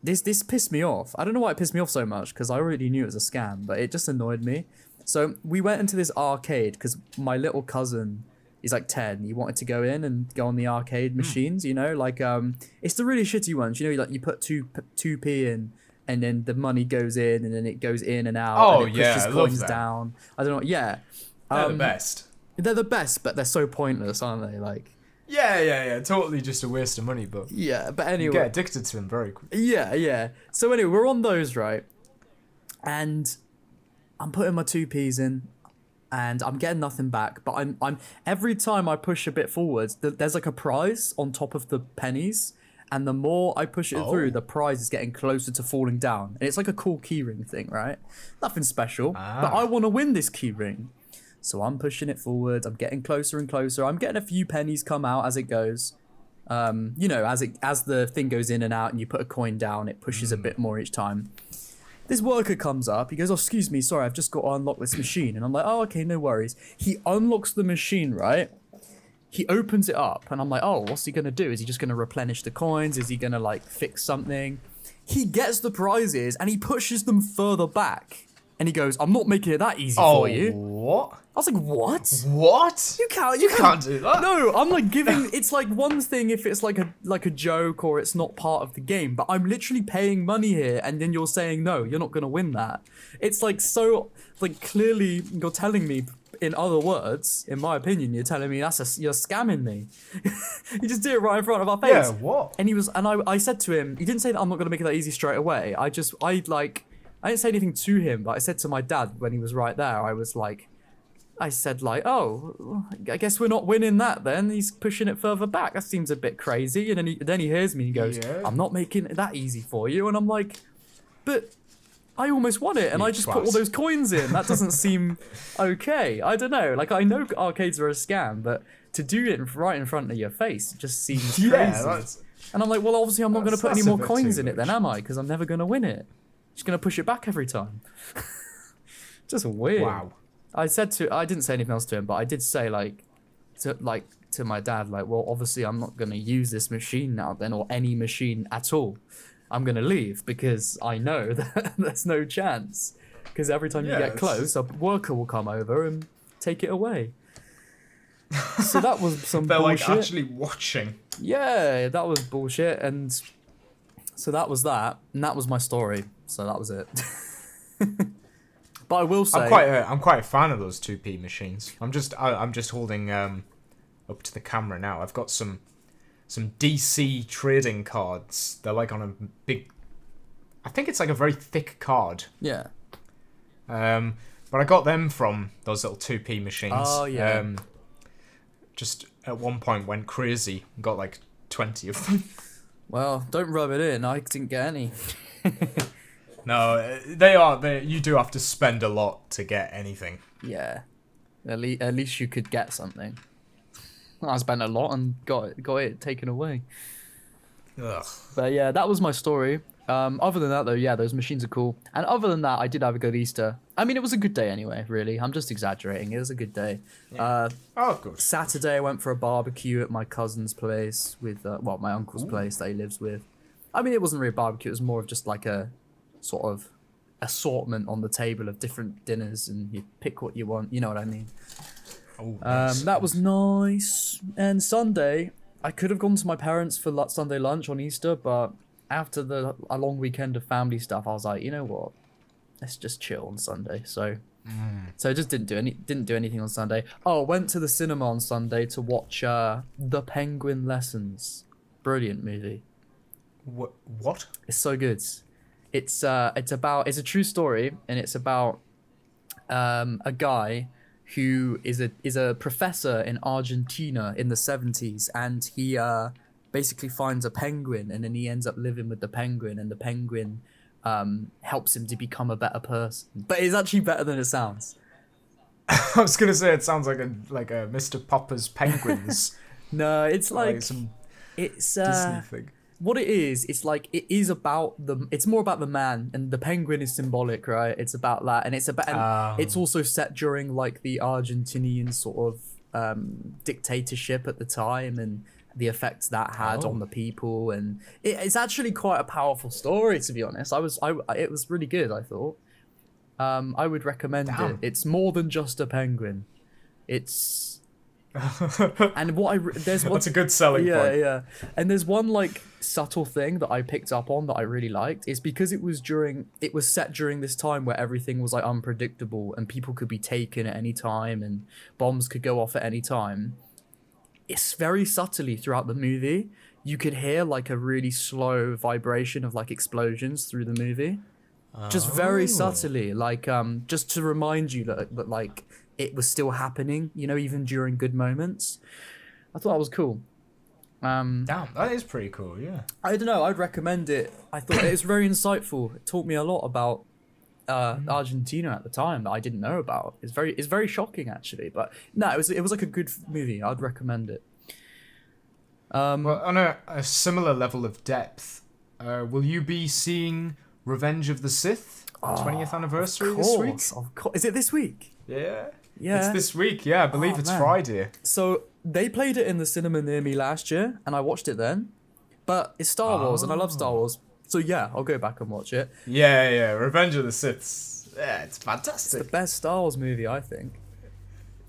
this pissed me off. I don't know why it pissed me off so much, because I already knew it was a scam, but it just annoyed me. So we went into this arcade because my little cousin, he's like 10. He wanted to go in and go on the arcade machines, like it's the really shitty ones, like you put 2p in, and then the money goes in, and then it goes in and out. Oh, and it yeah, pushes I love coins that. down. I don't know. Yeah, They're the best. They're the best, but they're so pointless, aren't they? Like. Yeah. Totally just a waste of money, but Yeah, but anyway. you get addicted to them very quickly. Yeah. So anyway, we're on those, right? And I'm putting my 2p's in, and I'm getting nothing back. But I'm every time I push a bit forwards, there's like a prize on top of the pennies, and the more I push it through, the prize is getting closer to falling down. And it's like a cool keyring thing, right? Nothing special, but I want to win this keyring. So I'm pushing it forward. I'm getting closer and closer. I'm getting a few pennies come out as it goes. As the thing goes in and out, and you put a coin down, it pushes a bit more each time. This worker comes up. He goes, "Oh, excuse me, sorry, I've just got to unlock this machine." And I'm like, "Oh, okay, no worries." He unlocks the machine, right? He opens it up, and I'm like, "Oh, what's he gonna do? Is he just gonna replenish the coins? Is he gonna like fix something?" He gets the prizes, and he pushes them further back. And he goes, "I'm not making it that easy for you." What? I was like, "What? What? You can't do that. No, I'm like giving. It's like one thing if it's like a joke or it's not part of the game, but I'm literally paying money here, and then you're saying no, you're not gonna win that. It's like so like clearly you're telling me. In other words, in my opinion, you're telling me you're scamming me. You just did it right in front of our face. Yeah, what? And I said to him, he didn't say that I'm not gonna make it that easy straight away. I didn't say anything to him, but I said to my dad when he was right there, I said, "Oh, I guess we're not winning that then. He's pushing it further back. That seems a bit crazy." And then he hears me and he goes, Yeah. "I'm not making it that easy for you." And I'm like, "But I almost won it, and You I just put all twat. those coins in. That doesn't seem okay." I don't know. Like, I know arcades are a scam, but to do it right in front of your face just seems crazy. That's... And I'm like, well, obviously I'm not going to put any that's a more bit coins too in it then, much. am I? Because I'm never going to win it. Just going to push it back every time. Just weird. Wow. I didn't say anything else to him, but I did say to my dad, well, obviously I'm not going to use this machine now then, or any machine at all. I'm gonna leave because I know that there's no chance. Because every time you get close, a worker will come over and take it away. So that was some They're bullshit. like actually watching. Yeah, that was bullshit, and so that was that, and that was my story. So that was it. But I will say, I'm quite a fan of those 2p machines. I'm just holding up to the camera now. I've got some DC trading cards. They're like on a big, I think it's like a very thick card. yeah. But I got them from those little 2p machines. Oh yeah. Just at one point went crazy and got like 20 of them. Well, don't rub it in. I didn't get any. No, you do have to spend a lot to get anything. Yeah. At least you could get something. I spent a lot and got it taken away. Ugh. But yeah, that was my story. Other than that, though, yeah, those machines are cool. And other than that, I did have a good Easter. I mean, it was a good day anyway, really. I'm just exaggerating. It was a good day. Yeah. Good. Saturday, I went for a barbecue at my cousin's place with, my uncle's place that he lives with. I mean, it wasn't really a barbecue. It was more of just like a sort of assortment on the table of different dinners, and you pick what you want. You know what I mean? Oh, nice. That was nice. And Sunday, I could have gone to my parents for Sunday lunch on Easter, but after a long weekend of family stuff, I was like, you know what? Let's just chill on Sunday. So I just didn't do anything on Sunday. Oh, went to the cinema on Sunday to watch The Penguin Lessons. Brilliant movie. What? It's so good. It's a true story, and it's about a guy who is a professor in Argentina in the 70s, and he basically finds a penguin, and then he ends up living with the penguin, and the penguin helps him to become a better person. But it's actually better than it sounds. I was gonna say it sounds like a Mr. Popper's Penguins. No, it's like some it's Disney thing. what it is. It's like it's more about the man, and the penguin is symbolic, right? It's about that, and it's also set during like the Argentinian sort of dictatorship at the time, and the effects that had on the people, and it's actually quite a powerful story, to be honest. It was really good, I thought. I would recommend it. It's more than just a penguin. It's and there's one. That's a good selling point. Yeah. And there's one like subtle thing that I picked up on that I really liked. It's because it was set during this time where everything was like unpredictable, and people could be taken at any time, and bombs could go off at any time. It's very subtly throughout the movie, you could hear like a really slow vibration of like explosions through the movie. Just very subtly, like just to remind you that like it was still happening, you know, even during good moments. I thought that was cool. Damn, that is pretty cool, yeah. I don't know, I'd recommend it. I thought it was very insightful. It taught me a lot about Argentina at the time that I didn't know about. It's very shocking actually, but no, it was like a good movie. I'd recommend it. Well, on a similar level of depth, will you be seeing Revenge of the Sith 20th anniversary this week? Of course. Is it this week? Yeah. Yeah. It's this week, yeah. I believe it's man. Friday. So they played it in the cinema near me last year, and I watched it then. But it's Star Wars, and I love Star Wars. So yeah, I'll go back and watch it. Yeah. Revenge of the Sith. Yeah, it's fantastic. It's the best Star Wars movie, I think.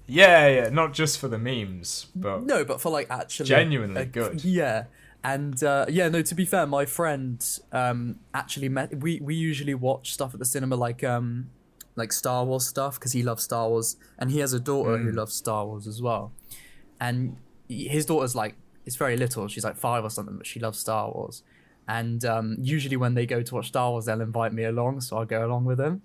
Yeah. Not just for the memes, but No, but for like actually genuinely good. Yeah. And to be fair, my friend actually met. We usually watch stuff at the cinema like Star Wars stuff because he loves Star Wars, and he has a daughter who loves Star Wars as well. And his daughter's like, it's very little. She's like 5 or something, but she loves Star Wars. And usually when they go to watch Star Wars, they'll invite me along, so I'll go along with them.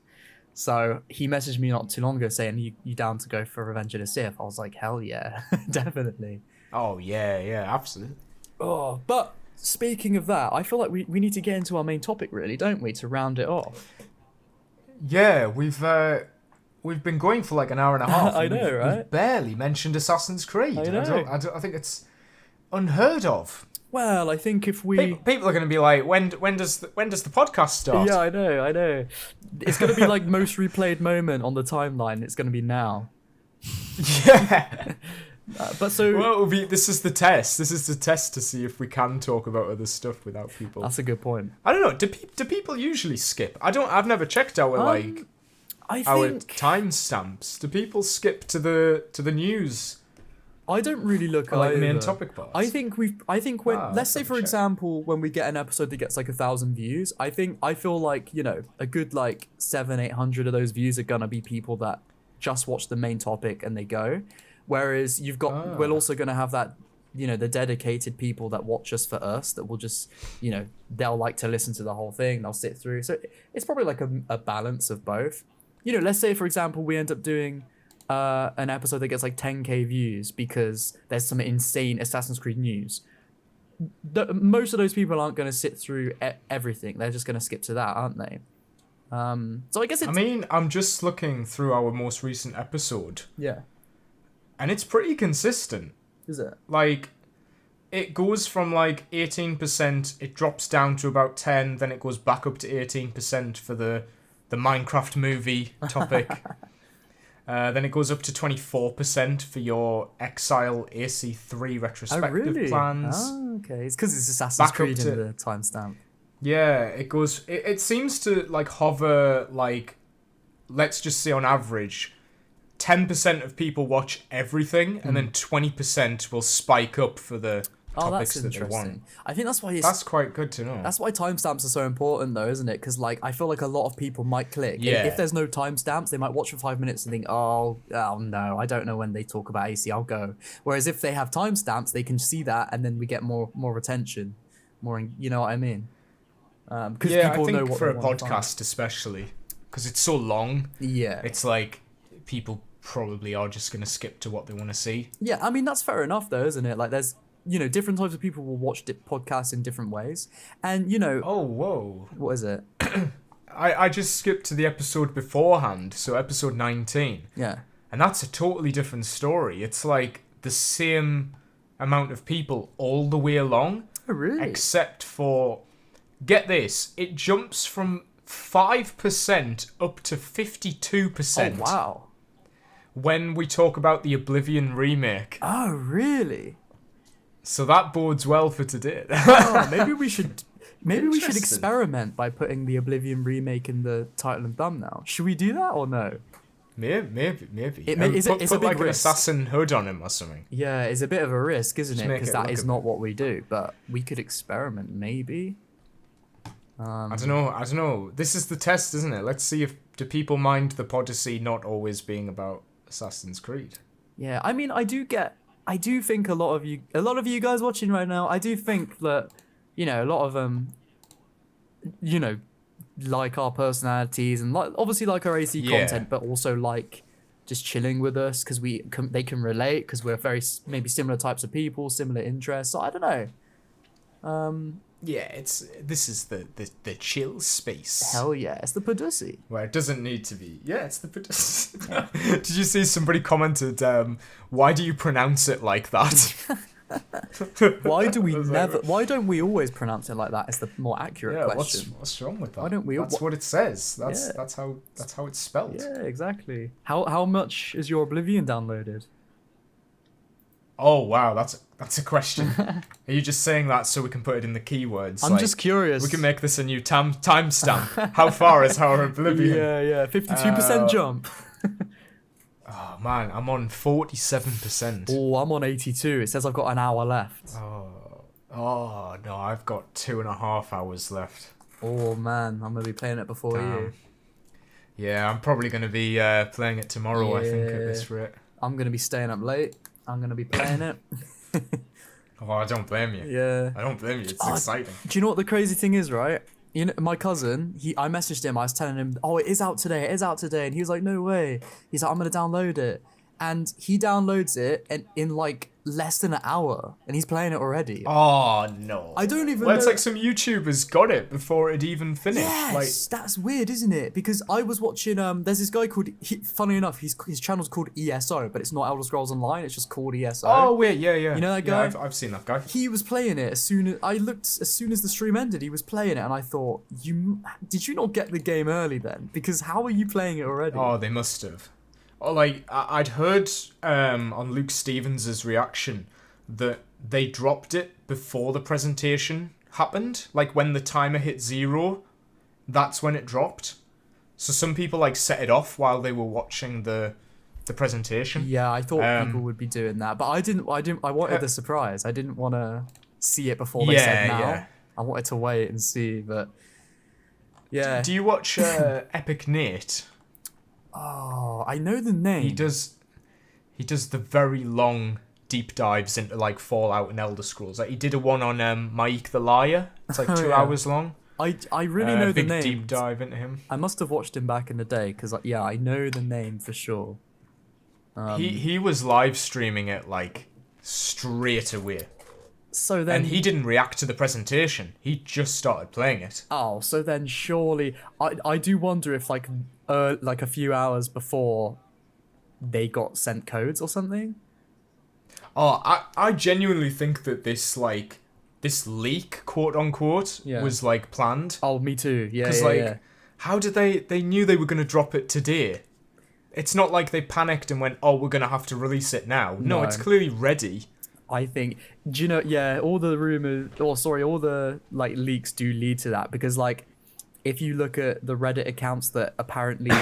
So he messaged me not too long ago saying, you down to go for Revenge of the Sith? I was like, hell yeah, definitely. Oh, yeah, absolutely. Oh, but speaking of that, I feel like we need to get into our main topic, really, don't we, to round it off? Yeah, we've been going for like an hour and a half. I know, right? We've barely mentioned Assassin's Creed. I know. I think it's unheard of. Well, I think if we... People are going to be like, when does the podcast start? Yeah, I know. It's going to be like most replayed moment on the timeline. It's going to be now. Yeah. But so Well, this is the test. This is the test to see if we can talk about other stuff without people. that's a good point. I don't know. Do people usually skip? I've never checked our I our think timestamps. Do people skip to the news? I don't really look Or like the main either. topic bars? I think when let's let's say have a for check. example when we get an episode that gets like 1,000 views, I feel like, you know, a good like 700-800 of those views are gonna be people that just watch the main topic and they go, whereas we're also gonna have that, you know, the dedicated people that watch us for us that will just, you know, they'll like to listen to the whole thing, they'll sit through. So it's probably like a balance of both. You know, let's say for example we end up doing an episode that gets like 10k views because there's some insane Assassin's Creed news. Most of those people aren't going to sit through everything. They're just going to skip to that, aren't they? So I guess it's... I mean, I'm just looking through our most recent episode, Yeah. and it's pretty consistent. Is it? Like, it goes from like 18%, it drops down to about 10, then it goes back up to 18% for the Minecraft movie topic. Then it goes up to 24% for your Exile AC3 retrospective plans. Oh, okay. It's because it's Assassin's Back up Creed to- in the timestamp. Yeah, it goes. It seems to like hover like, let's just say on average, 10% of people watch everything, and then 20% will spike up for the Oh, topics that's that they want. interesting. I think that's why That's quite good to know. that's why timestamps are so important, though, isn't it? Because like I feel like a lot of people might click. Yeah. If there's no timestamps, they might watch for 5 minutes and think, oh no, I don't know when they talk about AC, I'll go. Whereas if they have timestamps, they can see that, and then we get more retention, you know what I mean? Because Yeah, people I know think what for they a want to podcast especially, because it's so long. find. Yeah. It's like people probably are just gonna skip to what they want to see. Yeah, I mean that's fair enough, though, isn't it? Like there's, you know, different types of people will watch podcasts in different ways, and you know, Oh, whoa! what is it? I just skipped to the episode beforehand, so episode 19. Yeah. And that's a totally different story. It's like the same amount of people all the way along, Oh, really? except for, get this, it jumps from 5% up to 52% Oh wow. when we talk about the Oblivion remake. Oh really? So that bodes well for today. Oh, maybe we should Interesting. experiment by putting the Oblivion remake in the title and thumbnail. Should we do that or no? Maybe. It's a put big like an risk. assassin hood on him or something. Yeah, it's a bit of a risk, isn't Just it? make Because it that look is a not bit- what we do, but we could experiment, maybe. I don't know. This is the test, isn't it? Let's see if do people mind the Podyssey not always being about Assassin's Creed. Yeah, I mean, I do think a lot of you guys watching right now, I do think that, you know, a lot of them, you know, like our personalities and like obviously like our AC Yeah. content, but also like just chilling with us because they can relate because we're very maybe similar types of people, similar interests. So I don't know. Yeah, this is the chill space. Hell yeah, it's the Podyssey. Where it doesn't need to be. Yeah, it's the Podyssey. Did you see somebody commented, why do you pronounce it like that? Why do we I was never? like, Why don't we always pronounce it like that? Is the more accurate yeah, question. what's wrong with that? Why don't we- That's what it says. Yeah. That's how it's spelled. Yeah, exactly. How much is your Oblivion downloaded? Oh wow, that's a question. Are you just saying that so we can put it in the keywords? I'm Like, just curious. we can make this a new timestamp. How far is our Oblivion? Yeah, 52% jump. Oh man, I'm on 47%. Oh, I'm on 82. It says I've got an hour left. Oh no, I've got 2.5 hours left. Oh man, I'm gonna be playing it before you. Yeah, I'm probably gonna be playing it tomorrow. I think at this rate. I'm gonna be staying up late. I'm gonna be playing it. Oh, I don't blame you. Yeah. I don't blame you. It's Oh, exciting. Do you know what the crazy thing is, right? You know, my cousin, I messaged him, I was telling him, oh, it is out today, and he was like, no way. He's like, I'm gonna download it. And he downloads it and in like less than an hour, and he's playing it already. Oh no. I don't even Well, it's know- like some YouTubers got it before it even finished. Yes, Like, that's weird, isn't it? Because I was watching. There's this guy called. Funny enough, his channel's called ESO, but it's not Elder Scrolls Online. It's just called ESO. oh wait, yeah. You know that Yeah, guy? I've seen that guy. He was playing it as soon as the stream ended. He was playing it, and I thought, did you not get the game early then? Because how are you playing it already? Oh, they must have. Or like I'd heard on Luke Stevens' reaction that they dropped it before the presentation happened. Like when the timer hit 0, that's when it dropped. So some people like set it off while they were watching the presentation. Yeah, I thought people would be doing that, but I didn't. I wanted the surprise. I didn't want to see it before they said now. Yeah. I wanted to wait and see, but yeah. Do you watch Epic Nate? Oh, I know the name. He does the very long deep dives into like Fallout and Elder Scrolls. Like he did a one on Mike the Liar. It's like 2 hours long. I really know the name. Big deep dive into him. I must have watched him back in the day because I know the name for sure. He was live streaming it like straight away. So then and he didn't react to the presentation. He just started playing it. Oh, so then surely I do wonder if like a few hours before they got sent codes or something. Oh, I genuinely think that this leak, quote unquote, was like planned. Oh, me too. Yeah, Because how did they knew they were going to drop it today? It's not like they panicked and went, oh, we're going to have to release it now. No, it's clearly ready. I think, do you know, all the rumors, all the like leaks do lead to that because like, if you look at the Reddit accounts that apparently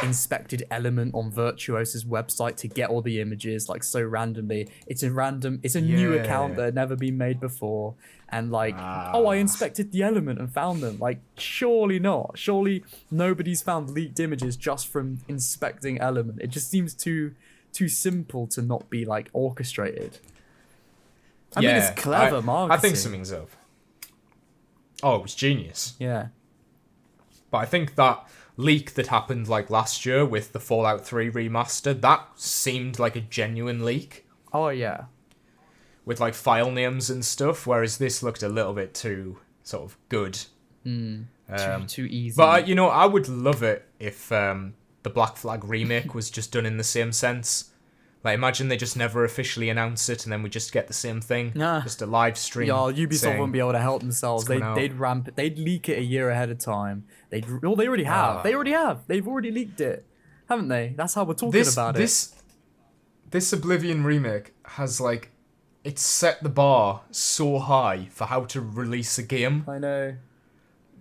inspected Element on Virtuoso's website to get all the images like so randomly, it's a new account that had never been made before. And like, I inspected the Element and found them. Like, surely not. Surely nobody's found leaked images just from inspecting Element. It just seems too simple to not be like orchestrated. I mean, it's clever marketing. I think something's up. Oh, it was genius. Yeah. But I think that leak that happened like last year with the Fallout 3 remaster, that seemed like a genuine leak. Oh, yeah. With like file names and stuff, whereas this looked a little bit too sort of good. Too easy. But, I would love it if the Black Flag remake was just done in the same sense. Like, imagine they just never officially announce it, and then we just get the same thing. Just a live stream. Yeah, Ubisoft wouldn't be able to help themselves. They'd leak it a year ahead of time. They already have. They've already leaked it, haven't they? That's how we're talking about it. This Oblivion remake has like, it's set the bar so high for how to release a game. I know.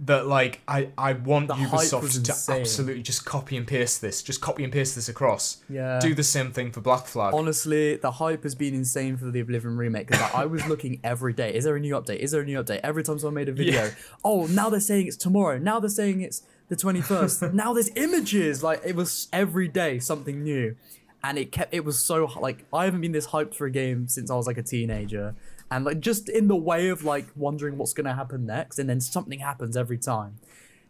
That like I want The Ubisoft to absolutely just copy and paste this across. Yeah. Do the same thing for Black Flag. Honestly, the hype has been insane for the Oblivion remake because I was looking every day. Is there a new update? Is there a new update? Every time someone made a video, now they're saying it's tomorrow. Now they're saying it's the 21st. Now there's images. Like it was every day something new, and it was so like I haven't been this hyped for a game since I was like a teenager. And like just in the way of like wondering what's gonna happen next, and then something happens every time.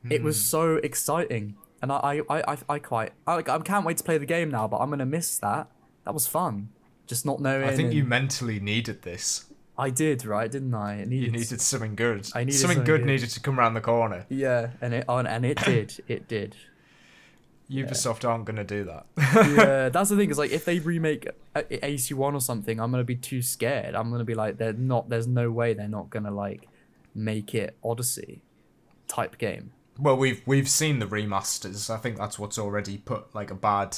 It was so exciting, and I can't wait to play the game now. But I'm gonna miss that. That was fun, just not knowing. I think you mentally needed this. I did, right? Didn't I? You needed something good. I needed something good needed to come around the corner. Yeah, and it did. It did. Ubisoft aren't gonna do that. Yeah, that's the thing. Is like if they remake AC1 or something, I'm gonna be too scared. I'm gonna be like, there's no way they're not gonna like make it Odyssey type game. Well, we've seen the remasters. I think that's what's already put like a bad.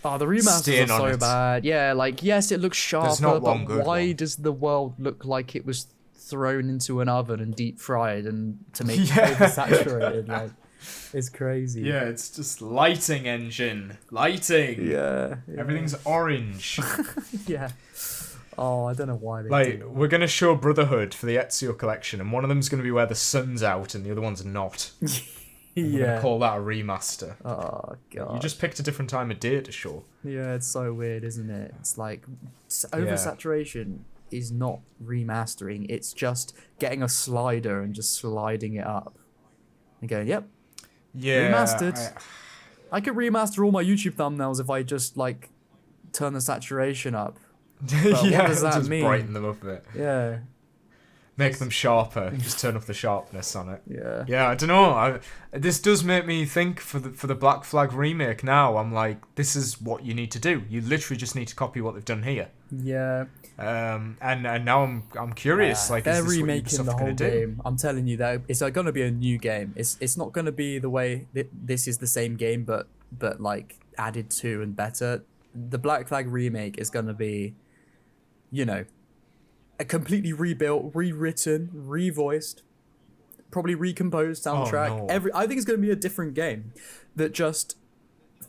Oh, the remasters are so bad. Yeah, like yes, it looks sharper, but why does the world look like it was thrown into an oven and deep fried and to make it oversaturated? Like. It's crazy. Yeah, it's just lighting engine. Lighting. Yeah. Everything's orange. Yeah. Oh, I don't know why they do. We're going to show Brotherhood for the Ezio collection, and one of them's going to be where the sun's out and the other one's not. We're going to call that a remaster. Oh, God. You just picked a different time of day to show. Yeah, it's so weird, isn't it? It's like oversaturation is not remastering. It's just getting a slider and just sliding it up. And going, yep. Yeah, remastered. I could remaster all my YouTube thumbnails if I just like turn the saturation up. But what does that just mean? Brighten them up a bit. Yeah. Make them sharper. Just turn up the sharpness on it. Yeah. Yeah, I don't know. This does make me think for the Black Flag remake. Now I'm like, this is what you need to do. You literally just need to copy what they've done here. Yeah. And now I'm curious. Like, they're is this remaking what the whole do? game. I'm telling you that it's going to be a new game. It's not going to be the way this is the same game, but like added to and better. The Black Flag remake is going to be, you know, a completely rebuilt, rewritten, revoiced, probably recomposed soundtrack. Oh, no. I think it's going to be a different game that just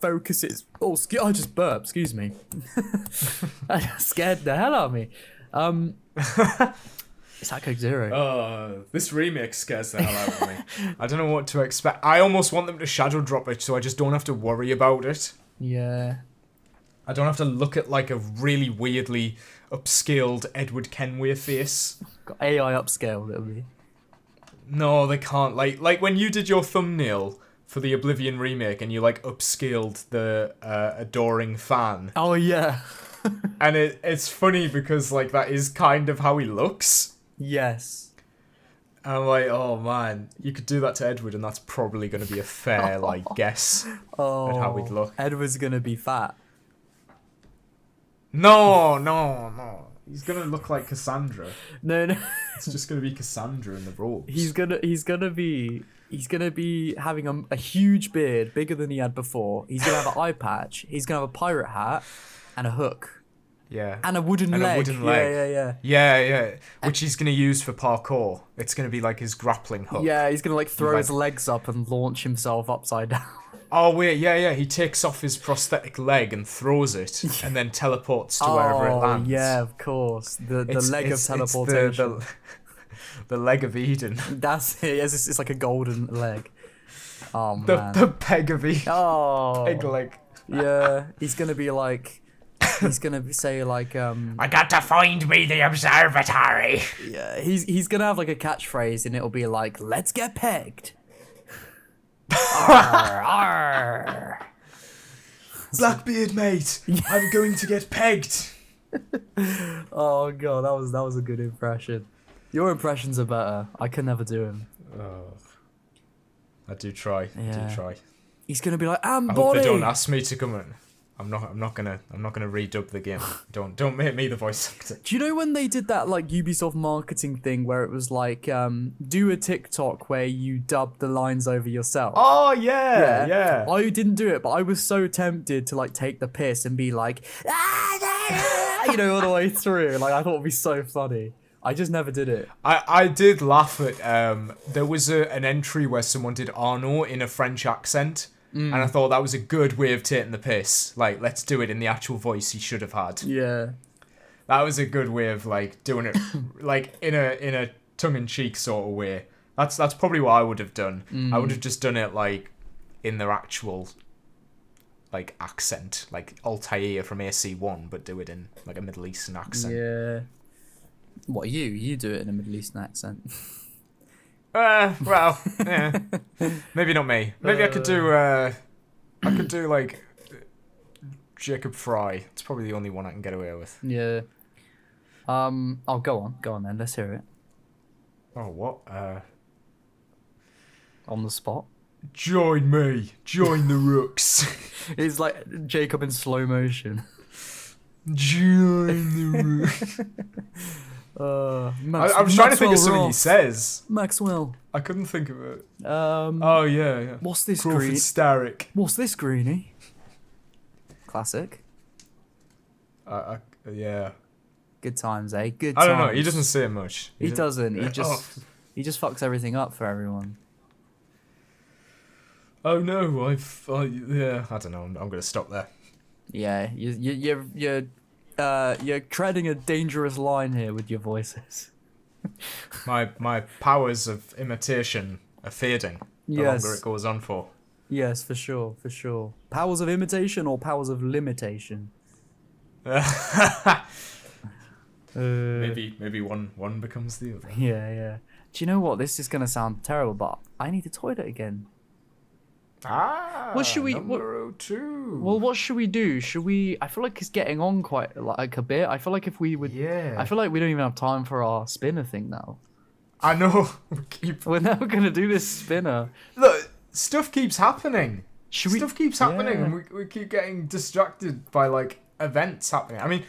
focuses. I just burped. Excuse me. That scared the hell out of me. It's like Coke Zero. This remake scares the hell out of me. I don't know what to expect. I almost want them to shadow drop it so I just don't have to worry about it. Yeah. I don't have to look at like a really weirdly upscaled Edward Kenway face. Got AI upscaled, it'll be. No, they can't. Like when you did your thumbnail for the Oblivion remake and you like upscaled the adoring fan. Oh yeah. And it's funny because like that is kind of how he looks. Yes. And I'm like, oh man, you could do that to Edward and that's probably going to be a fair like guess at how he'd look. Edward's gonna be fat. No. He's going to look like Cassandra. No. It's just going to be Cassandra in the robes. He's gonna be having a huge beard, bigger than he had before. He's gonna have an eye patch. He's gonna have a pirate hat and a hook. Yeah. And a wooden leg. Yeah. Which he's going to use for parkour. It's going to be like his grappling hook. Yeah, he's gonna like throw his legs up and launch himself upside down. Oh wait, yeah. He takes off his prosthetic leg and throws it, and then teleports to wherever it lands. Yeah, of course. The leg of teleportation. The leg of Eden. That's it. It's like a golden leg. Oh man. The peg of Eden. Oh. Peg leg. Yeah, he's gonna be like. He's gonna say like I got to find me the observatory. Yeah, he's gonna have like a catchphrase and it'll be like, let's get pegged. Arr, arr. Blackbeard, mate. I'm going to get pegged. Oh god, that was a good impression. Your impressions are better. I can never do him. Oh, I do try. Yeah. He's gonna be like, I hope body. they don't ask me to come in. I'm not gonna redub the game. Don't make me the voice actor. Do you know when they did that like Ubisoft marketing thing where it was like do a TikTok where you dub the lines over yourself? Oh yeah. I didn't do it, but I was so tempted to like take the piss and be like, you know, all the way through. Like I thought it'd be so funny. I just never did it. I did laugh at there was an entry where someone did Arno in a French accent. And I thought that was a good way of taking the piss. Like, let's do it in the actual voice he should have had. Yeah. That was a good way of like doing it, like in a tongue-in-cheek sort of way. That's probably what I would have done. I would have just done it like in their actual like accent, like Altair from AC1, but do it in like a Middle Eastern accent. Yeah. What you do it in a Middle Eastern accent? Well, yeah. Maybe not me. Maybe I could do like Jacob Fry. It's probably the only one I can get away with. Yeah. Oh, go on then. Let's hear it. Oh, what? On the spot. Join me. Join the Rooks. It's like Jacob in slow motion. Join the Rooks. I was trying to think of something he says. Maxwell. I couldn't think of it. Oh yeah. What's this, Crawford Starrick. What's this, Greenie? Classic. Yeah. Good times, eh? Good times. I don't know. He doesn't say much. He doesn't. He just fucks everything up for everyone. Oh no! Yeah. I don't know. I'm gonna stop there. Yeah. You're treading a dangerous line here with your voices. My powers of imitation are fading the longer it goes on for. Yes, for sure. Powers of imitation or powers of limitation? Maybe one becomes the other. Yeah. Do you know what? This is gonna sound terrible, but I need the toilet again. What should we? Number 2. Well, what should we do? Should we? I feel like it's getting on quite like a bit. I feel like if we would. Yeah. I feel like we don't even have time for our spinner thing now. I know. We're never gonna do this spinner. Look, stuff keeps happening. Stuff keeps happening, and we keep getting distracted by like events happening. I mean,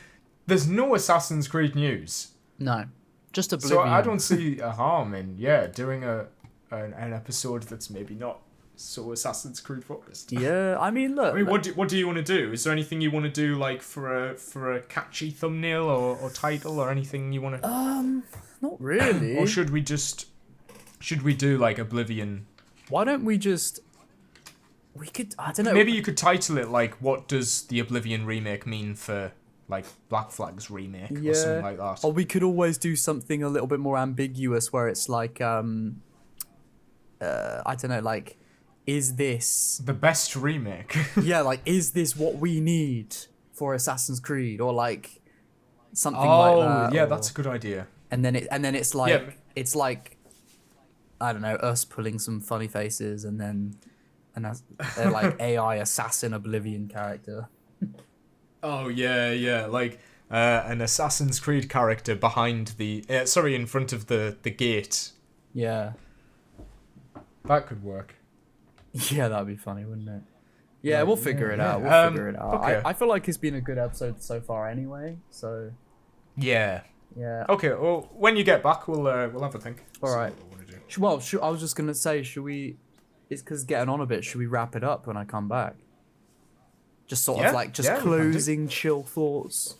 there's no Assassin's Creed news. No, just Oblivion. So I don't see a harm in doing an episode that's maybe not So Assassin's Creed focused. Yeah, I mean, look. I mean, what do you want to do? Is there anything you want to do, like for a catchy thumbnail or title or anything you want to? Not really. Or should we do like Oblivion? Why don't we just? We could. I don't know. Maybe you could title it like, "What does the Oblivion remake mean for like Black Flag's remake?" Or something like that. Or we could always do something a little bit more ambiguous, where it's like, I don't know, like, is this the best remake? yeah, like, is this what we need for Assassin's Creed, or like something like that? Yeah, or, that's a good idea. And then it's like Yeah. it's like, I don't know, us pulling some funny faces, and then they're like AI assassin Oblivion character. Oh yeah, like an Assassin's Creed character behind in front of the gate. Yeah. That could work. Yeah, that'd be funny, wouldn't it? Yeah, we'll figure it out. We'll figure it out. Okay. I feel like it's been a good episode so far anyway, so Yeah. yeah. Okay, well, when you get back, we'll have a think. All right. See what we wanna do. Well, I was just going to say, should we... It's because getting on a bit, should we wrap it up when I come back? Just sort of like, just we can do. closing chill thoughts.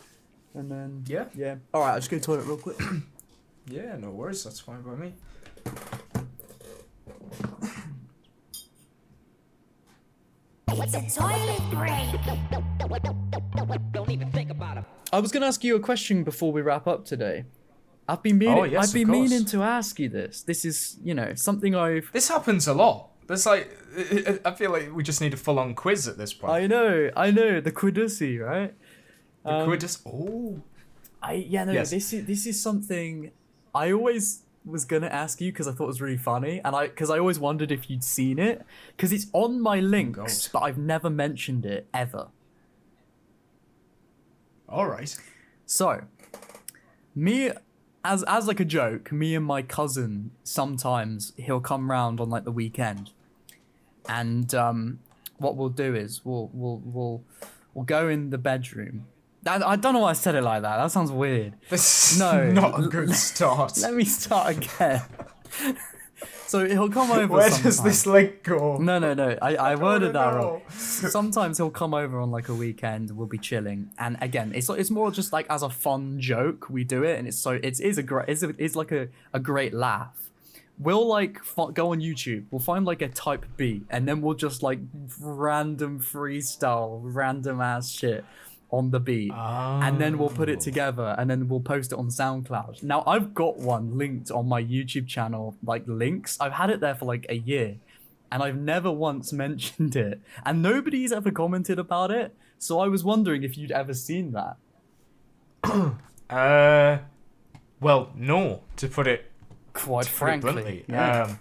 And then... Yeah. All right, I'll just go to the toilet real quick. Yeah, no worries. That's fine by me. It's a toilet break. Don't even think about it. I was going to ask you a question before we wrap up today. I've been meaning, Oh, yes, I've been of course. meaning to ask you this. This is, something I've... This happens a lot. There's like, I feel like we just need a full-on quiz at this point. I know, the Podyssey, right? Yes. This is something I always was gonna ask you because I thought it was really funny, and because I always wondered if you'd seen it, because it's on my links, but I've never mentioned it ever. All right. So, me, as like a joke, me and my cousin, sometimes he'll come round on like the weekend, and what we'll do is we'll go in the bedroom. I don't know why I said it like that. That sounds weird. This is No. not a good start. Let me start again. So he'll come over. Where sometime. does this link go? No. I worded that know. wrong. Sometimes he'll come over on like a weekend. We'll be chilling, and again, it's more just like as a fun joke. We do it, and it's like a great laugh. We'll like go on YouTube. We'll find like a type beat, and then we'll just like random freestyle, random ass shit on the beat, and then we'll put it together, and then we'll post it on SoundCloud. Now I've got one linked on my YouTube channel, like links. I've had it there for like a year, and I've never once mentioned it, and nobody's ever commented about it. So I was wondering if you'd ever seen that. Well, no, to put it Quite bluntly. frankly, yeah.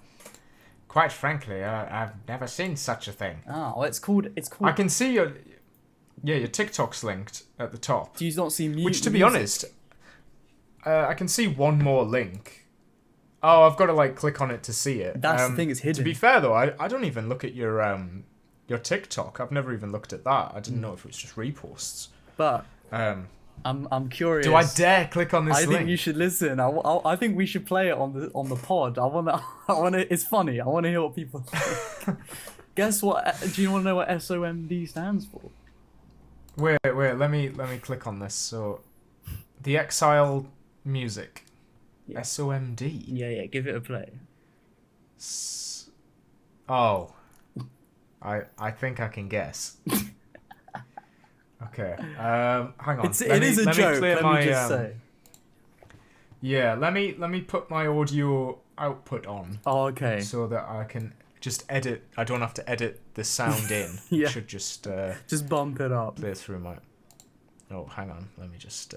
Quite frankly, I've never seen such a thing. Oh, well, it's called. I can see your TikTok's linked at the top. Do you not see music? Which, to be honest, I can see one more link. Oh, I've got to like click on it to see it. That's the thing, it's hidden. To be fair though, I don't even look at your TikTok. I've never even looked at that. I didn't know if it was just reposts. But I'm curious. Do I dare click on this I link? think you should listen. I think we should play it on the pod. I wanna. It's funny. I wanna hear what people think. Guess what? Do you want to know what SOMD stands for? Wait. Let me click on this. So, the Exile Music, Yeah. SOMD. Yeah. Give it a play. Oh, I think I can guess. Okay. Hang on. It is a joke. Let me just say. Yeah. Let me put my audio output on. Oh, okay. So that I can just edit. I don't have to edit the sound in. Yeah. It should just Just bump it up. play through my. Oh, hang on. Let me just.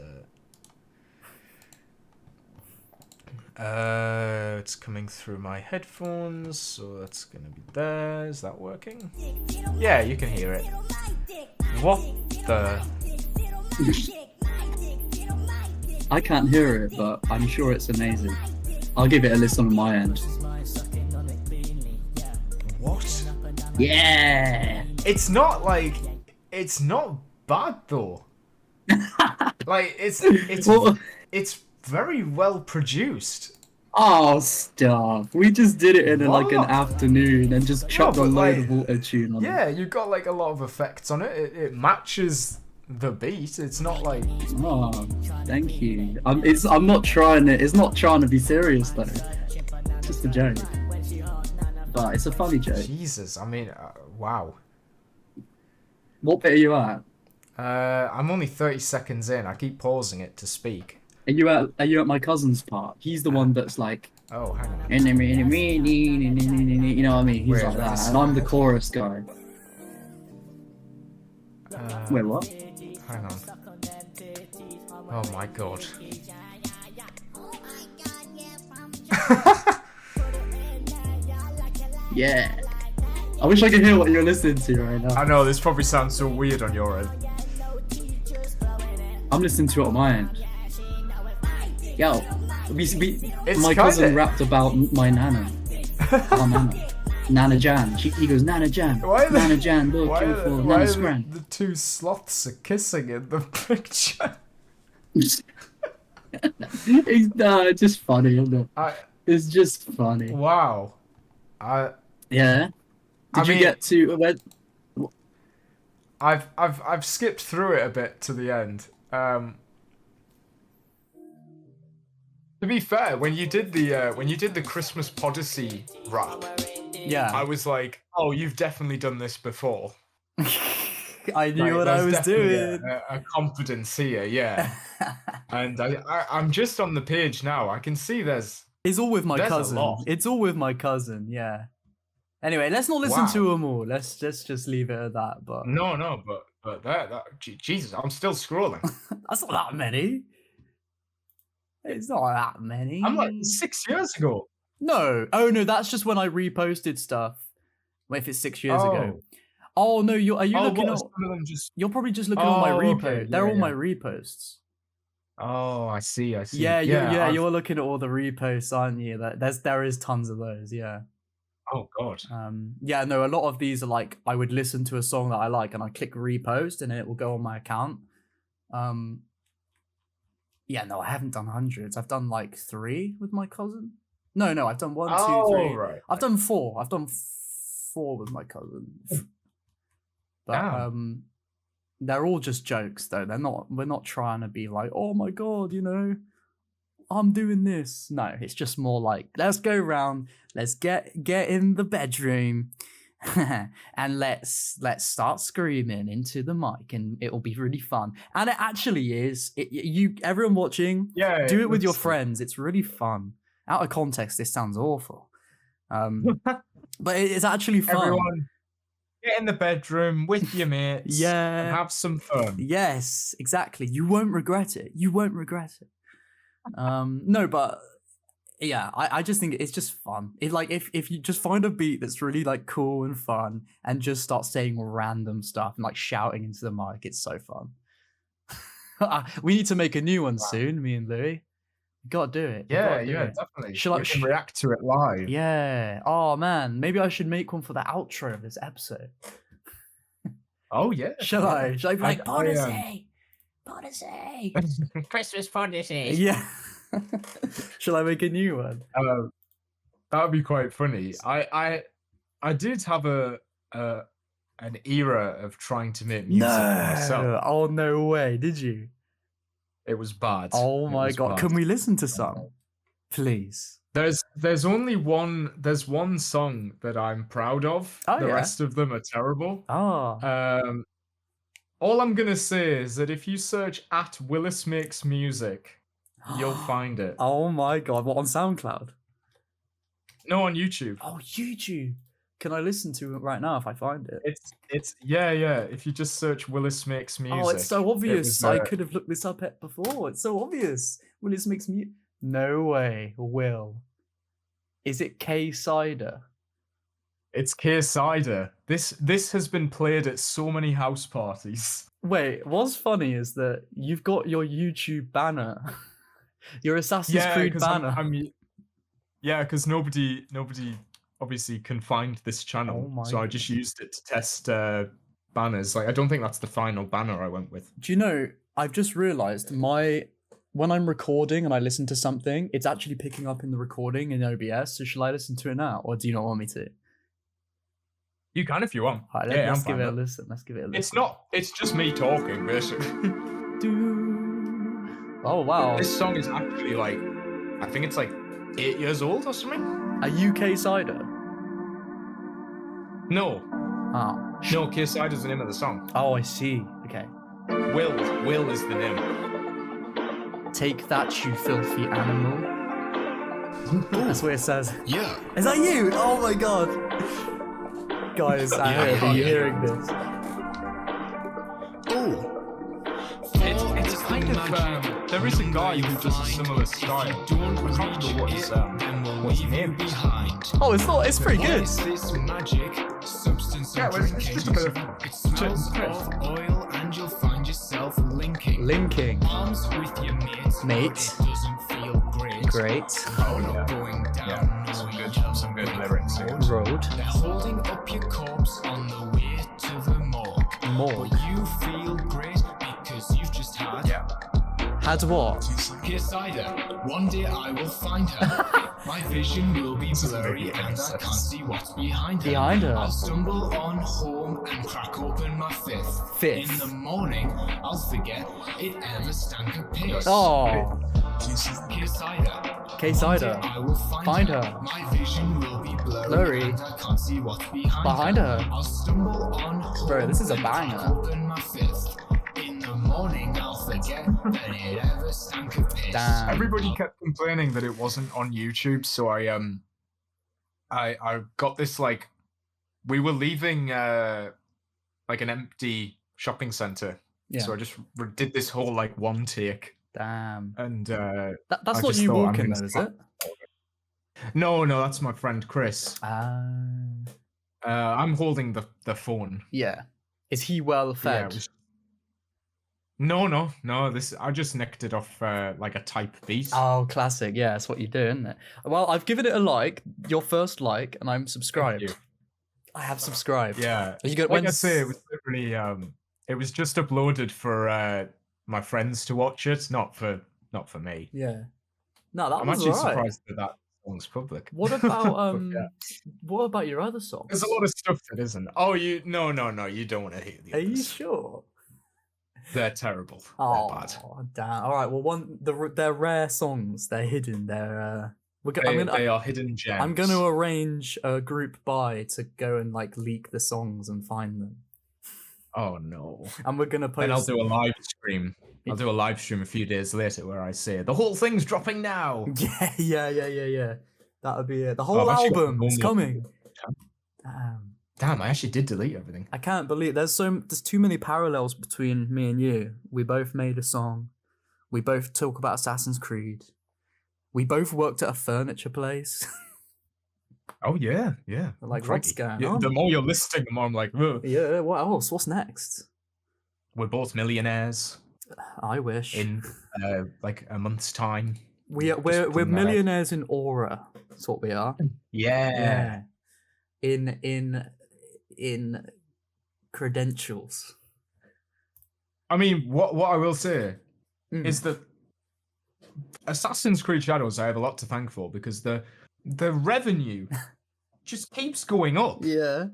It's coming through my headphones, so that's gonna be there. Is that working? Yeah, you can hear it. What the? I can't hear it, but I'm sure it's amazing. I'll give it a listen on my end. What? Yeah. It's not bad though. Like it's very well produced. Oh, stop. We just did it in like an What? afternoon and just chucked a but, load like, of auto-tune on it. Yeah, you got like a lot of effects on it. It matches the beat. It's not like Oh, thank you. I'm not trying to. It's not trying to be serious though. It's just a joke. But it's a funny joke. Jesus. I mean, wow. What bit are you at? I'm only 30 seconds in. I keep pausing it to speak. Are you at my cousin's part? He's the one that's like, Oh, hang on. you know what I mean? He's Wait, like that, this- and I'm the chorus guy. Wait, what? Hang on. Oh my god. Yeah. I wish I could hear what you're listening to right now. I know this probably sounds so weird on your end. I'm listening to it on my end. Yo, my cousin rapped about my nana. Our nana. Nana Jan. He goes, Nana Jan. Nana Jan, look, Why beautiful. are Nana the, Scran. the two sloths are kissing in the picture? It's just funny, isn't it? It's just funny. Wow. Yeah. Did you get to when? I've skipped through it a bit to the end. To be fair, when you did the Christmas Podyssey rap, Yeah. I was like, oh, you've definitely done this before. I knew Like, what I there's was definitely doing. A confidence here, yeah. And I'm just on the page now. I can see there's. It's all with my There's a cousin. lot. It's all with my cousin. Yeah. Anyway, let's not listen Wow. to them all. Let's just leave it at that. But No, but Jesus, I'm still scrolling. that's not that many. It's not that many. I'm like 6 years ago. No. Oh no, that's just when I reposted stuff. Wait, if it's 6 years ago. Oh no, are you looking at? Some of them just. You're probably just looking on my Oh, repo. okay, They're yeah, all yeah. my reposts. Oh, I see. Yeah, I've- you're looking at all the reposts, aren't you? There is tons of those. Yeah. Oh God. Yeah, no, a lot of these are like I would listen to a song that I like and I click repost and it will go on my account. Yeah, no, I haven't done hundreds. I've done like 3 with my cousin. No, I've done 1, 2, 3. Right. I've done 4. I've done 4 with my cousin. But Damn. they're all just jokes though. We're not trying to be like, oh my god, I'm doing this. No, it's just more like, let's go round, let's get in the bedroom, and let's start screaming into the mic, and it will be really fun. And it actually is. Everyone watching, Yeah. do it with your looks- friends. It's really fun. Out of context, this sounds awful, but it's actually fun. Everyone, get in the bedroom with your mates. Yeah. And have some fun. Yes, exactly. You won't regret it. You won't regret it. No, but yeah, I just think it's just fun. It like if you just find a beat that's really like cool and fun and just start saying random stuff and like shouting into the mic, it's so fun. We need to make a new one soon, me and Louis. We gotta do it. We Yeah, gotta do yeah, it. definitely. Shall I- We can react to it live. Yeah. Oh man, maybe I should make one for the outro of this episode. Oh yeah. Shall I? Shall I be like Podyssey! Podyssey! Christmas Podyssey! Yeah. Shall I make a new one? That would be quite funny. I did have an era of trying to make music myself. Oh no way! Did you? It was bad. Oh It my was god! bad. Can we listen to some, please? There's only one. There's one song that I'm proud of. Oh, the yeah? rest of them are terrible. Oh, All I'm gonna say is that if you search at Willis Makes Music, you'll find it. oh my god! What, on SoundCloud? No, on YouTube. Oh, YouTube. Can I listen to it right now if I find it? It's yeah. If you just search Willis Makes Music. Oh, it's so obvious. was, I could have looked this up before. It's so obvious. Willis makes me. No way, Will. Is it K Cider? It's K Cider. This has been played at so many house parties. Wait, what's funny is that you've got your YouTube banner, your Assassin's Creed 'cause banner. because nobody obviously can find this channel, Oh my so I just used it to test banners. Like I don't think that's the final banner I went with. Do you know? I've just realised my when I'm recording and I listen to something, it's actually picking up in the recording in OBS. So shall I listen to it now, or do you not want me to? You can if you want. All right, let's give it a listen. Let's give it a listen. It's just me talking, basically. Oh, wow. This song is actually like, I think it's like 8 years old or something. A UK cider? No. Oh. No, K-Side is the name of the song. Oh, I see. Okay. Will is the name. Take that, you filthy animal. That's what it says. Yeah. Is that you? Oh my god. Guys, I heard, are you hearing this? Oh. It's kind of, there is a guy who does a similar style. I can't remember what's his name. Oh, it's pretty good. Yeah, well, it's just a bit of oil and you'll find yourself linking. Arms with your Mate. It doesn't feel great. Going down some good lyrics here. Road. They're holding up your corpse on the way to the morgue. But you feel great because you've just had. Yeah. Had what? Peer cider. One day I will find her. My vision will be blurry and I can't see what's behind her. I'll stumble on home and crack open my fifth. In the morning, I'll forget it ever stank of piss. Oh. Peer cider. K-Cider. I will find her. My vision will be blurry and I can't see what's behind her. I'll stumble on home. Bro, this is a and banger. crack open my fifth. In the morning, I'll forget that it ever stank of piss. Damn. Everybody kept complaining that it wasn't on YouTube, so I got this, like, we were leaving like an empty shopping center, so I just did this whole like one take. Damn. And that's not you walking though, is it? No, that's my friend Chris. I'm holding the phone. Yeah. Is he well fed? Yeah, No. This I just nicked it off like a type beat. Oh, classic. Yeah, that's what you do, isn't it? Well, I've given it a like, your first like, and I'm subscribed. I have subscribed. Yeah. Are you going? Like I say, it was literally it was just uploaded for my friends to watch it, not for me. Yeah. No, that I'm was actually alright. surprised that song's public. What about what about your other songs? There's a lot of stuff that isn't. Oh, no, you don't want to hear the Are you others. sure? They're terrible. Oh, They're bad. damn. All right. Well, they're rare songs. They're hidden. They're They are hidden gems. I'm going to arrange a group buy to go and like leak the songs and find them. Oh no. And we're gonna post. And I'll do a live stream. I'll do a live stream a few days later where I say the whole thing's dropping now. Yeah. That would be it. The whole album is coming. Damn, I actually did delete everything. I can't believe there's too many parallels between me and you. We both made a song. We both talk about Assassin's Creed. We both worked at a furniture place. Oh yeah. Like what's going Yeah, on? the more you're listing, the more I'm like, ugh. Yeah. What else? What's next? We're both millionaires I wish. in like a month's time. We're millionaires in aura. That's what we are. Yeah. In credentials. I mean, what I will say is that Assassin's Creed Shadows I have a lot to thank for because the revenue just keeps going up. Yeah.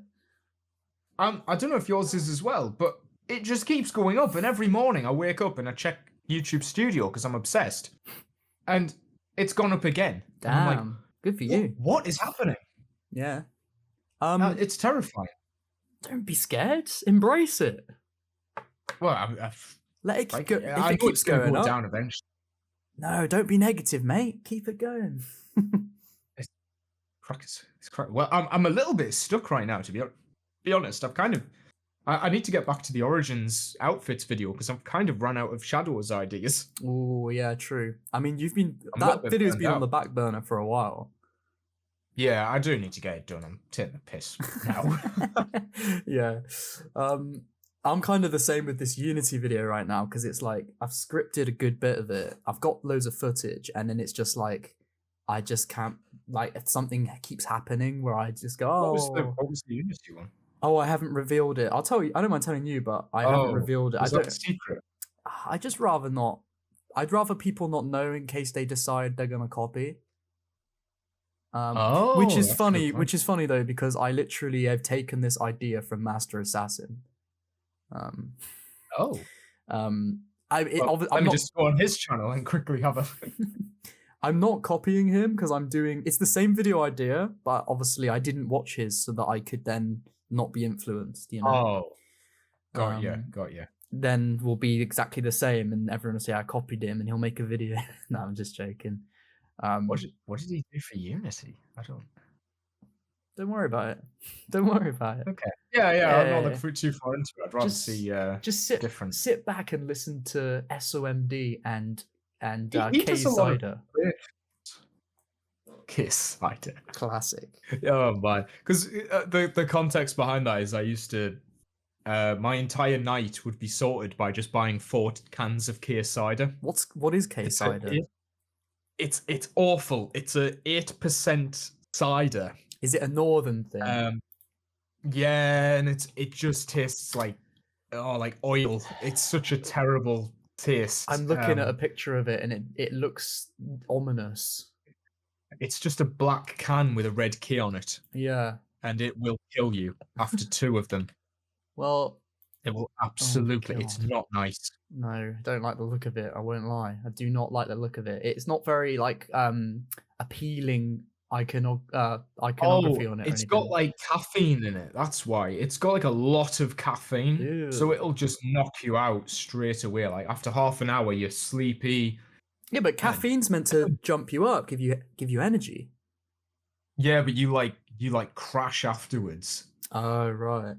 I don't know if yours is as well, but it just keeps going up. And every morning I wake up and I check YouTube Studio because I'm obsessed, and it's gone up again. Damn. And I'm like, good for you. What is happening? Yeah. It's terrifying. Don't be scared. Embrace it. Well, Let it like, go. I If it know keeps it's gonna going go up. down eventually. No, don't be negative, mate. Keep it going. It's well, I'm a little bit stuck right now, to be honest. I need to get back to the Origins outfits video because I've kind of run out of Shadows ideas. Oh yeah, true. I mean, I'm that not video's burned been on out. the back burner for a while. Yeah, I do need to get it done. I'm taking the piss now. Yeah. I'm kind of the same with this Unity video right now because it's like I've scripted a good bit of it. I've got loads of footage, and then it's just like I just can't, like, if something keeps happening where I just go, oh, What was the Unity one? oh, I haven't revealed it. I'll tell you. I don't mind telling you, but I haven't revealed it. Was that a secret? I just rather not. I'd rather people not know in case they decide they're gonna copy. Which is funny. Which is funny though, because I literally have taken this idea from Master Assassin. Let I'm me just go on his channel and quickly have a. I'm not copying him because I'm doing. It's the same video idea, but obviously I didn't watch his so that I could then not be influenced. You know. Oh, got you. Then we'll be exactly the same, and everyone will say I copied him, and he'll make a video. No, I'm just joking. What did he do for Unity? I don't. Don't worry about it. Don't worry about it. Okay. Yeah. I'm not looking too far into it. I'd rather see. Just sit back and listen to SOMD and he K does a lot of Cider. Kiss Cider. Classic. Oh man, because the context behind that is I used to. My entire night would be sorted by just buying 4 cans of K Cider. What is K Cider? It's awful. It's a 8% cider. Is it a northern thing? Yeah, and it just tastes like oil. It's such a terrible taste. I'm looking at a picture of it, and it looks ominous. It's just a black can with a red key on it. Yeah, and it will kill you after 2 of them. Well, it will absolutely. It's not nice. No, I don't like the look of it. I won't lie. I do not like the look of it. It's not very appealing iconography on it. It's got like caffeine in it. That's why. It's got like a lot of caffeine. Ew. So it'll just knock you out straight away. Like after half an hour, you're sleepy. Yeah, but caffeine's meant to jump you up, give you energy. Yeah, but you crash afterwards. Oh right.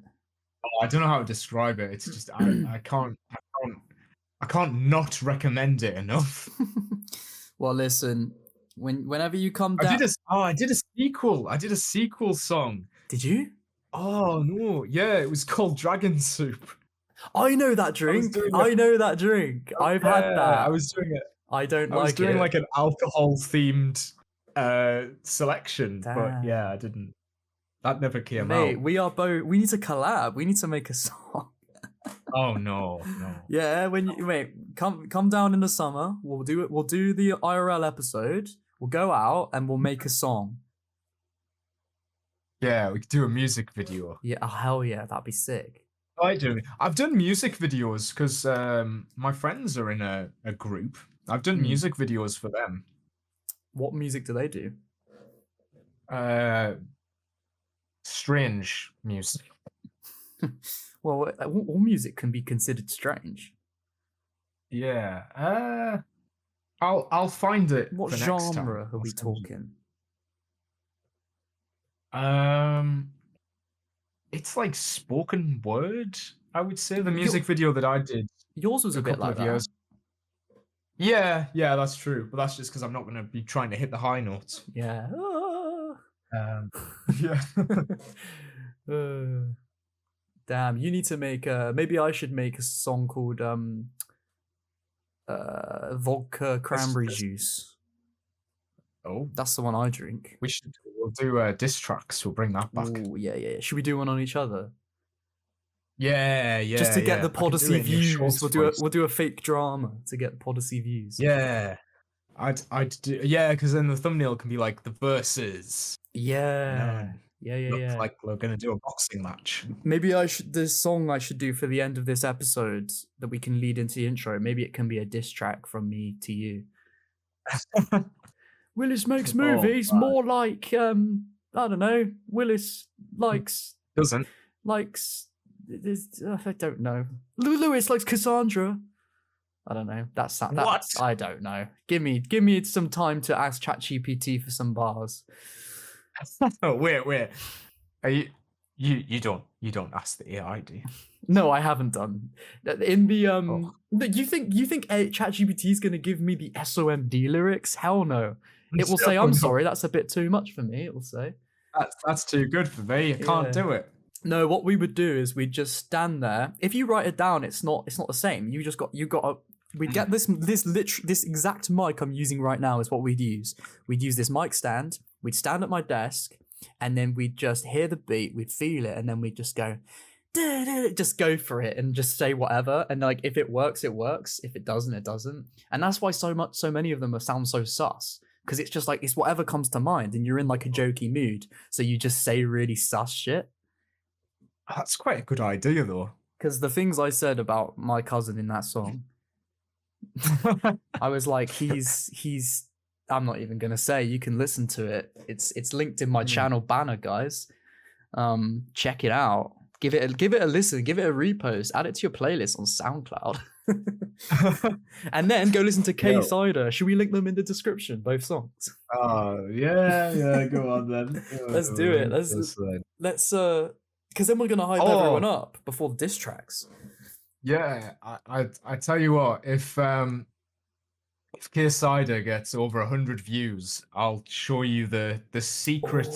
I don't know how to describe it. It's just I can't not recommend it enough. Well, listen, whenever you come down, I did a sequel. I did a sequel song. Did you? Oh no, yeah, it was called Dragon Soup. I know that drink. I know that drink. I've had that. I was doing it. I don't like it. I was doing like an alcohol themed selection, Damn. but yeah, I didn't. That never came Mate, out. we need to collab. We need to make a song. Oh no. Yeah, when you come down in the summer, we'll do it. We'll do the IRL episode. We'll go out and we'll make a song. Yeah, we could do a music video. Yeah, oh, hell yeah, that'd be sick. I've done music videos because my friends are in a group. I've done music videos for them. What music do they do? Strange music. Well, all music can be considered strange. Yeah. I'll find it. What for next genre time. are we talking? It's like spoken word. I would say the music video that I did. Yours was a bit like that. Years. Yeah, that's true. But that's just because I'm not going to be trying to hit the high notes. Yeah. Yeah. Damn, you need to make maybe I should make a song called vodka cranberry juice. Oh, that's the one I drink. We'll do diss tracks. We'll bring that back. Ooh, yeah. Should we do one on each other? Yeah. Just to get the Podyssey views. We'll do a fake drama to get the Podyssey views. Yeah. I'd do, yeah, because then the thumbnail can be like the verses. Yeah. Yeah. Like we're gonna do a boxing match. Maybe this song I should do for the end of this episode that we can lead into the intro. Maybe it can be a diss track from me to you. Willis makes movies more like I don't know. Willis likes I don't know. Lewis likes Cassandra. I don't know. That's I don't know. Give me some time to ask ChatGPT for some bars. Oh, wait. Are you don't ask the AI, do you? No, I haven't done. In the you think ChatGPT is gonna give me the SOMD lyrics? Hell no. It will say, "I'm sorry, that's a bit too much for me." It will say, "That's too good for me. I can't do it." No, what we would do is we'd just stand there. If you write it down, it's not the same. We'd get this exact mic I'm using right now is what we'd use. We'd use this mic stand. We'd stand at my desk, and then we'd just hear the beat. We'd feel it, and then we'd just go. just go for it and just say whatever. And like, if it works, it works. If it doesn't, it doesn't. And that's why so many of them sound so sus. Because it's just like, it's whatever comes to mind and you're in like a jokey mood. So you just say really sus shit. That's quite a good idea though. Because the things I said about my cousin in that song, I was like, he's I'm not even gonna say, you can listen to it. It's linked in my channel banner, guys. Check it out. Give it a listen, give it a repost, add it to your playlist on SoundCloud. And then go listen to K Cider. Should we link them in the description, both songs? Oh yeah, go on then. Let's do it. Let's because then we're gonna hype everyone up before the diss tracks. Yeah, I tell you what, if K Cider gets over 100 views, I'll show you the secret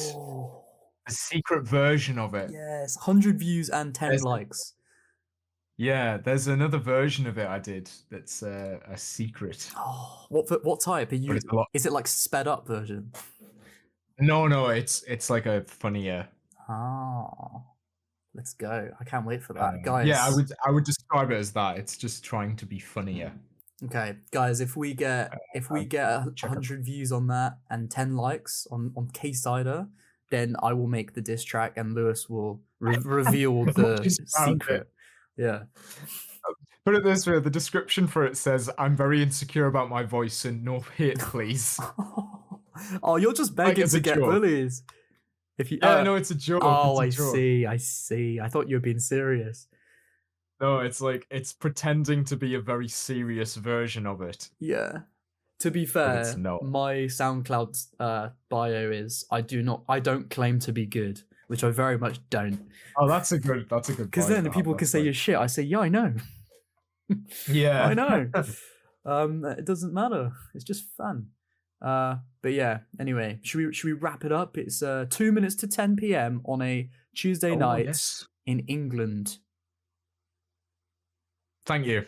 version of it. Yes, 100 views and 10 likes. Yeah, there's another version of it I did that's a secret. Oh, what type are you? Is it like sped up version? No, it's like a funnier. Oh, let's go! I can't wait for that, guys. Yeah, I would describe it as that. It's just trying to be funnier. Okay, guys, if we get 100 views on that and 10 likes on K Cider, then I will make the diss track and Lewis will reveal the secret. Yeah. Put it this way, the description for it says, "I'm very insecure about my voice and no hate, please." Oh, you're just begging to get bullies. If you, no, it's a joke. Oh, I see. I thought you were being serious. No, it's like, it's pretending to be a very serious version of it. Yeah. To be fair, my SoundCloud bio is, I don't claim to be good, which I very much don't. Oh, that's a good. Because then people can say you're shit. I say, yeah, I know. Yeah, I know. It doesn't matter. It's just fun. But yeah. Anyway, should we wrap it up? It's 2 minutes to 10 p.m. on a Tuesday night in England. Thank you.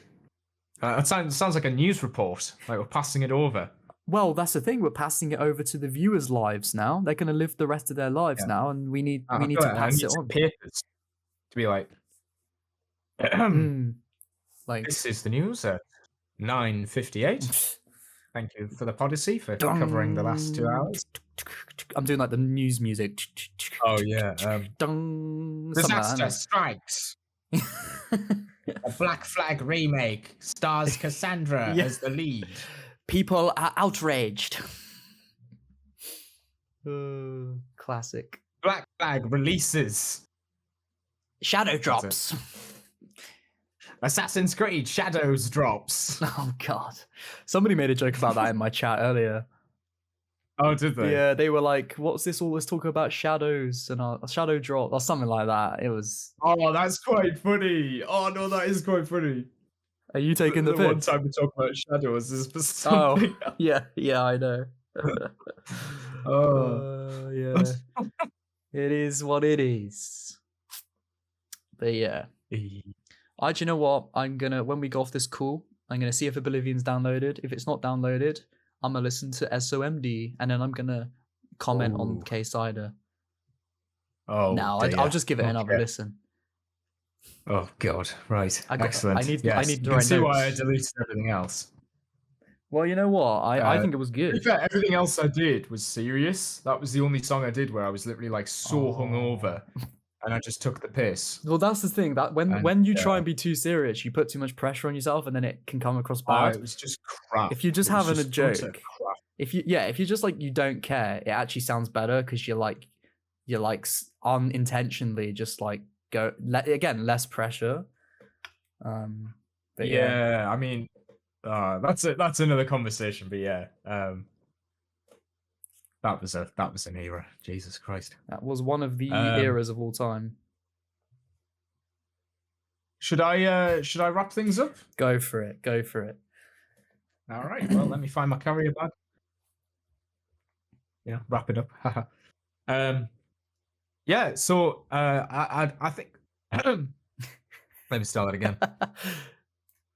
That sounds like a news report. Like we're passing it over. Well, that's the thing. We're passing it over to the viewers' lives now. They're going to live the rest of their lives now, and we need to pass it on. Papers to be like, like this is the news at 9:58. Thank you for the Podyssey for covering the last 2 hours. I'm doing like the news music. Oh yeah. Disaster strikes. A Black Flag remake stars Cassandra as the lead. People are outraged. Classic. Black Flag releases. Shadow drops. Assassin's Creed Shadows drops. Oh god. Somebody made a joke about that in my chat earlier. Oh, did they? Yeah, they were like, what's this all this talk about shadows and a shadow drop or something like that. It was... Oh, that's quite funny. Oh, no, that is quite funny. Are you taking the piss? One time we talk about shadows is for something else. Yeah, I know. Yeah. It is what it is. But yeah. Do you know what? When we go off this call, I'm gonna see if Oblivion's downloaded. If it's not downloaded, I'm gonna listen to SOMD and then I'm gonna comment on K Cider. Oh, no, I'll just give it another listen. Oh god, right. Excellent. I need to write notes. See why I deleted everything else. Well, you know what? I think it was good. In fact, everything else I did was serious. That was the only song I did where I was literally like so hungover, and I just took the piss. Well, that's the thing, that when you try and be too serious, you put too much pressure on yourself, and then it can come across bad. It was just crap. If you're just having a joke, if you're just like you don't care, it actually sounds better because you're like unintentionally just like again less pressure. But yeah, I mean, that's another conversation. But yeah, that was an era. Jesus Christ, that was one of the eras of all time. Should I wrap things up? Go for it. All right. Well, let me find my carrier bag. Yeah, wrap it up. Yeah. So I think. Let me start that again.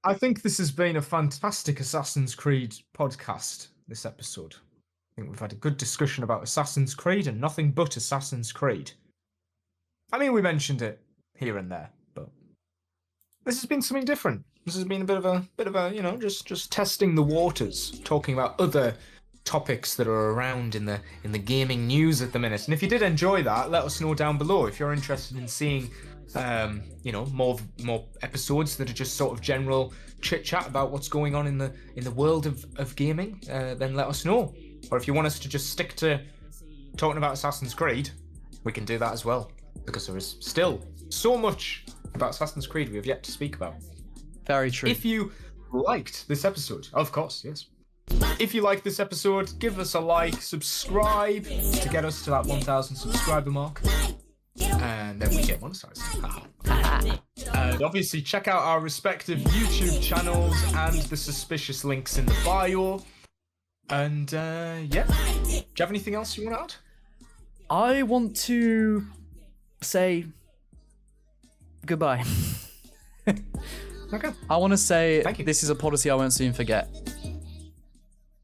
I think this has been a fantastic Assassin's Creed podcast, this episode. I think we've had a good discussion about Assassin's Creed and nothing but Assassin's Creed. I mean, we mentioned it here and there, this has been something different. This has been a bit of a, you know, just testing the waters, talking about other topics that are around in the gaming news at the minute. And if you did enjoy that, let us know down below. If you're interested in seeing, you know, more episodes that are just sort of general chit chat about what's going on in the world of gaming, then let us know. Or if you want us to just stick to talking about Assassin's Creed, we can do that as well, because there is still so much about Assassin's Creed we have yet to speak about. Very true. If you liked this episode, of course, yes. If you liked this episode, give us a like, subscribe to get us to that 1,000 subscriber mark, and then we get monetized. And obviously check out our respective YouTube channels and the suspicious links in the bio. And yeah, do you have anything else you want to add? I want to say goodbye. Okay. I want to say Thank you. this is a Podyssey I won't soon forget.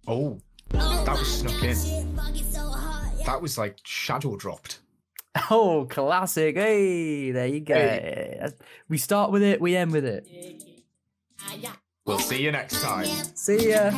Oh, that was snuck in. That was like shadow dropped. Oh, classic. Hey, there you go. Hey. We start with it, we end with it. We'll see you next time. See ya.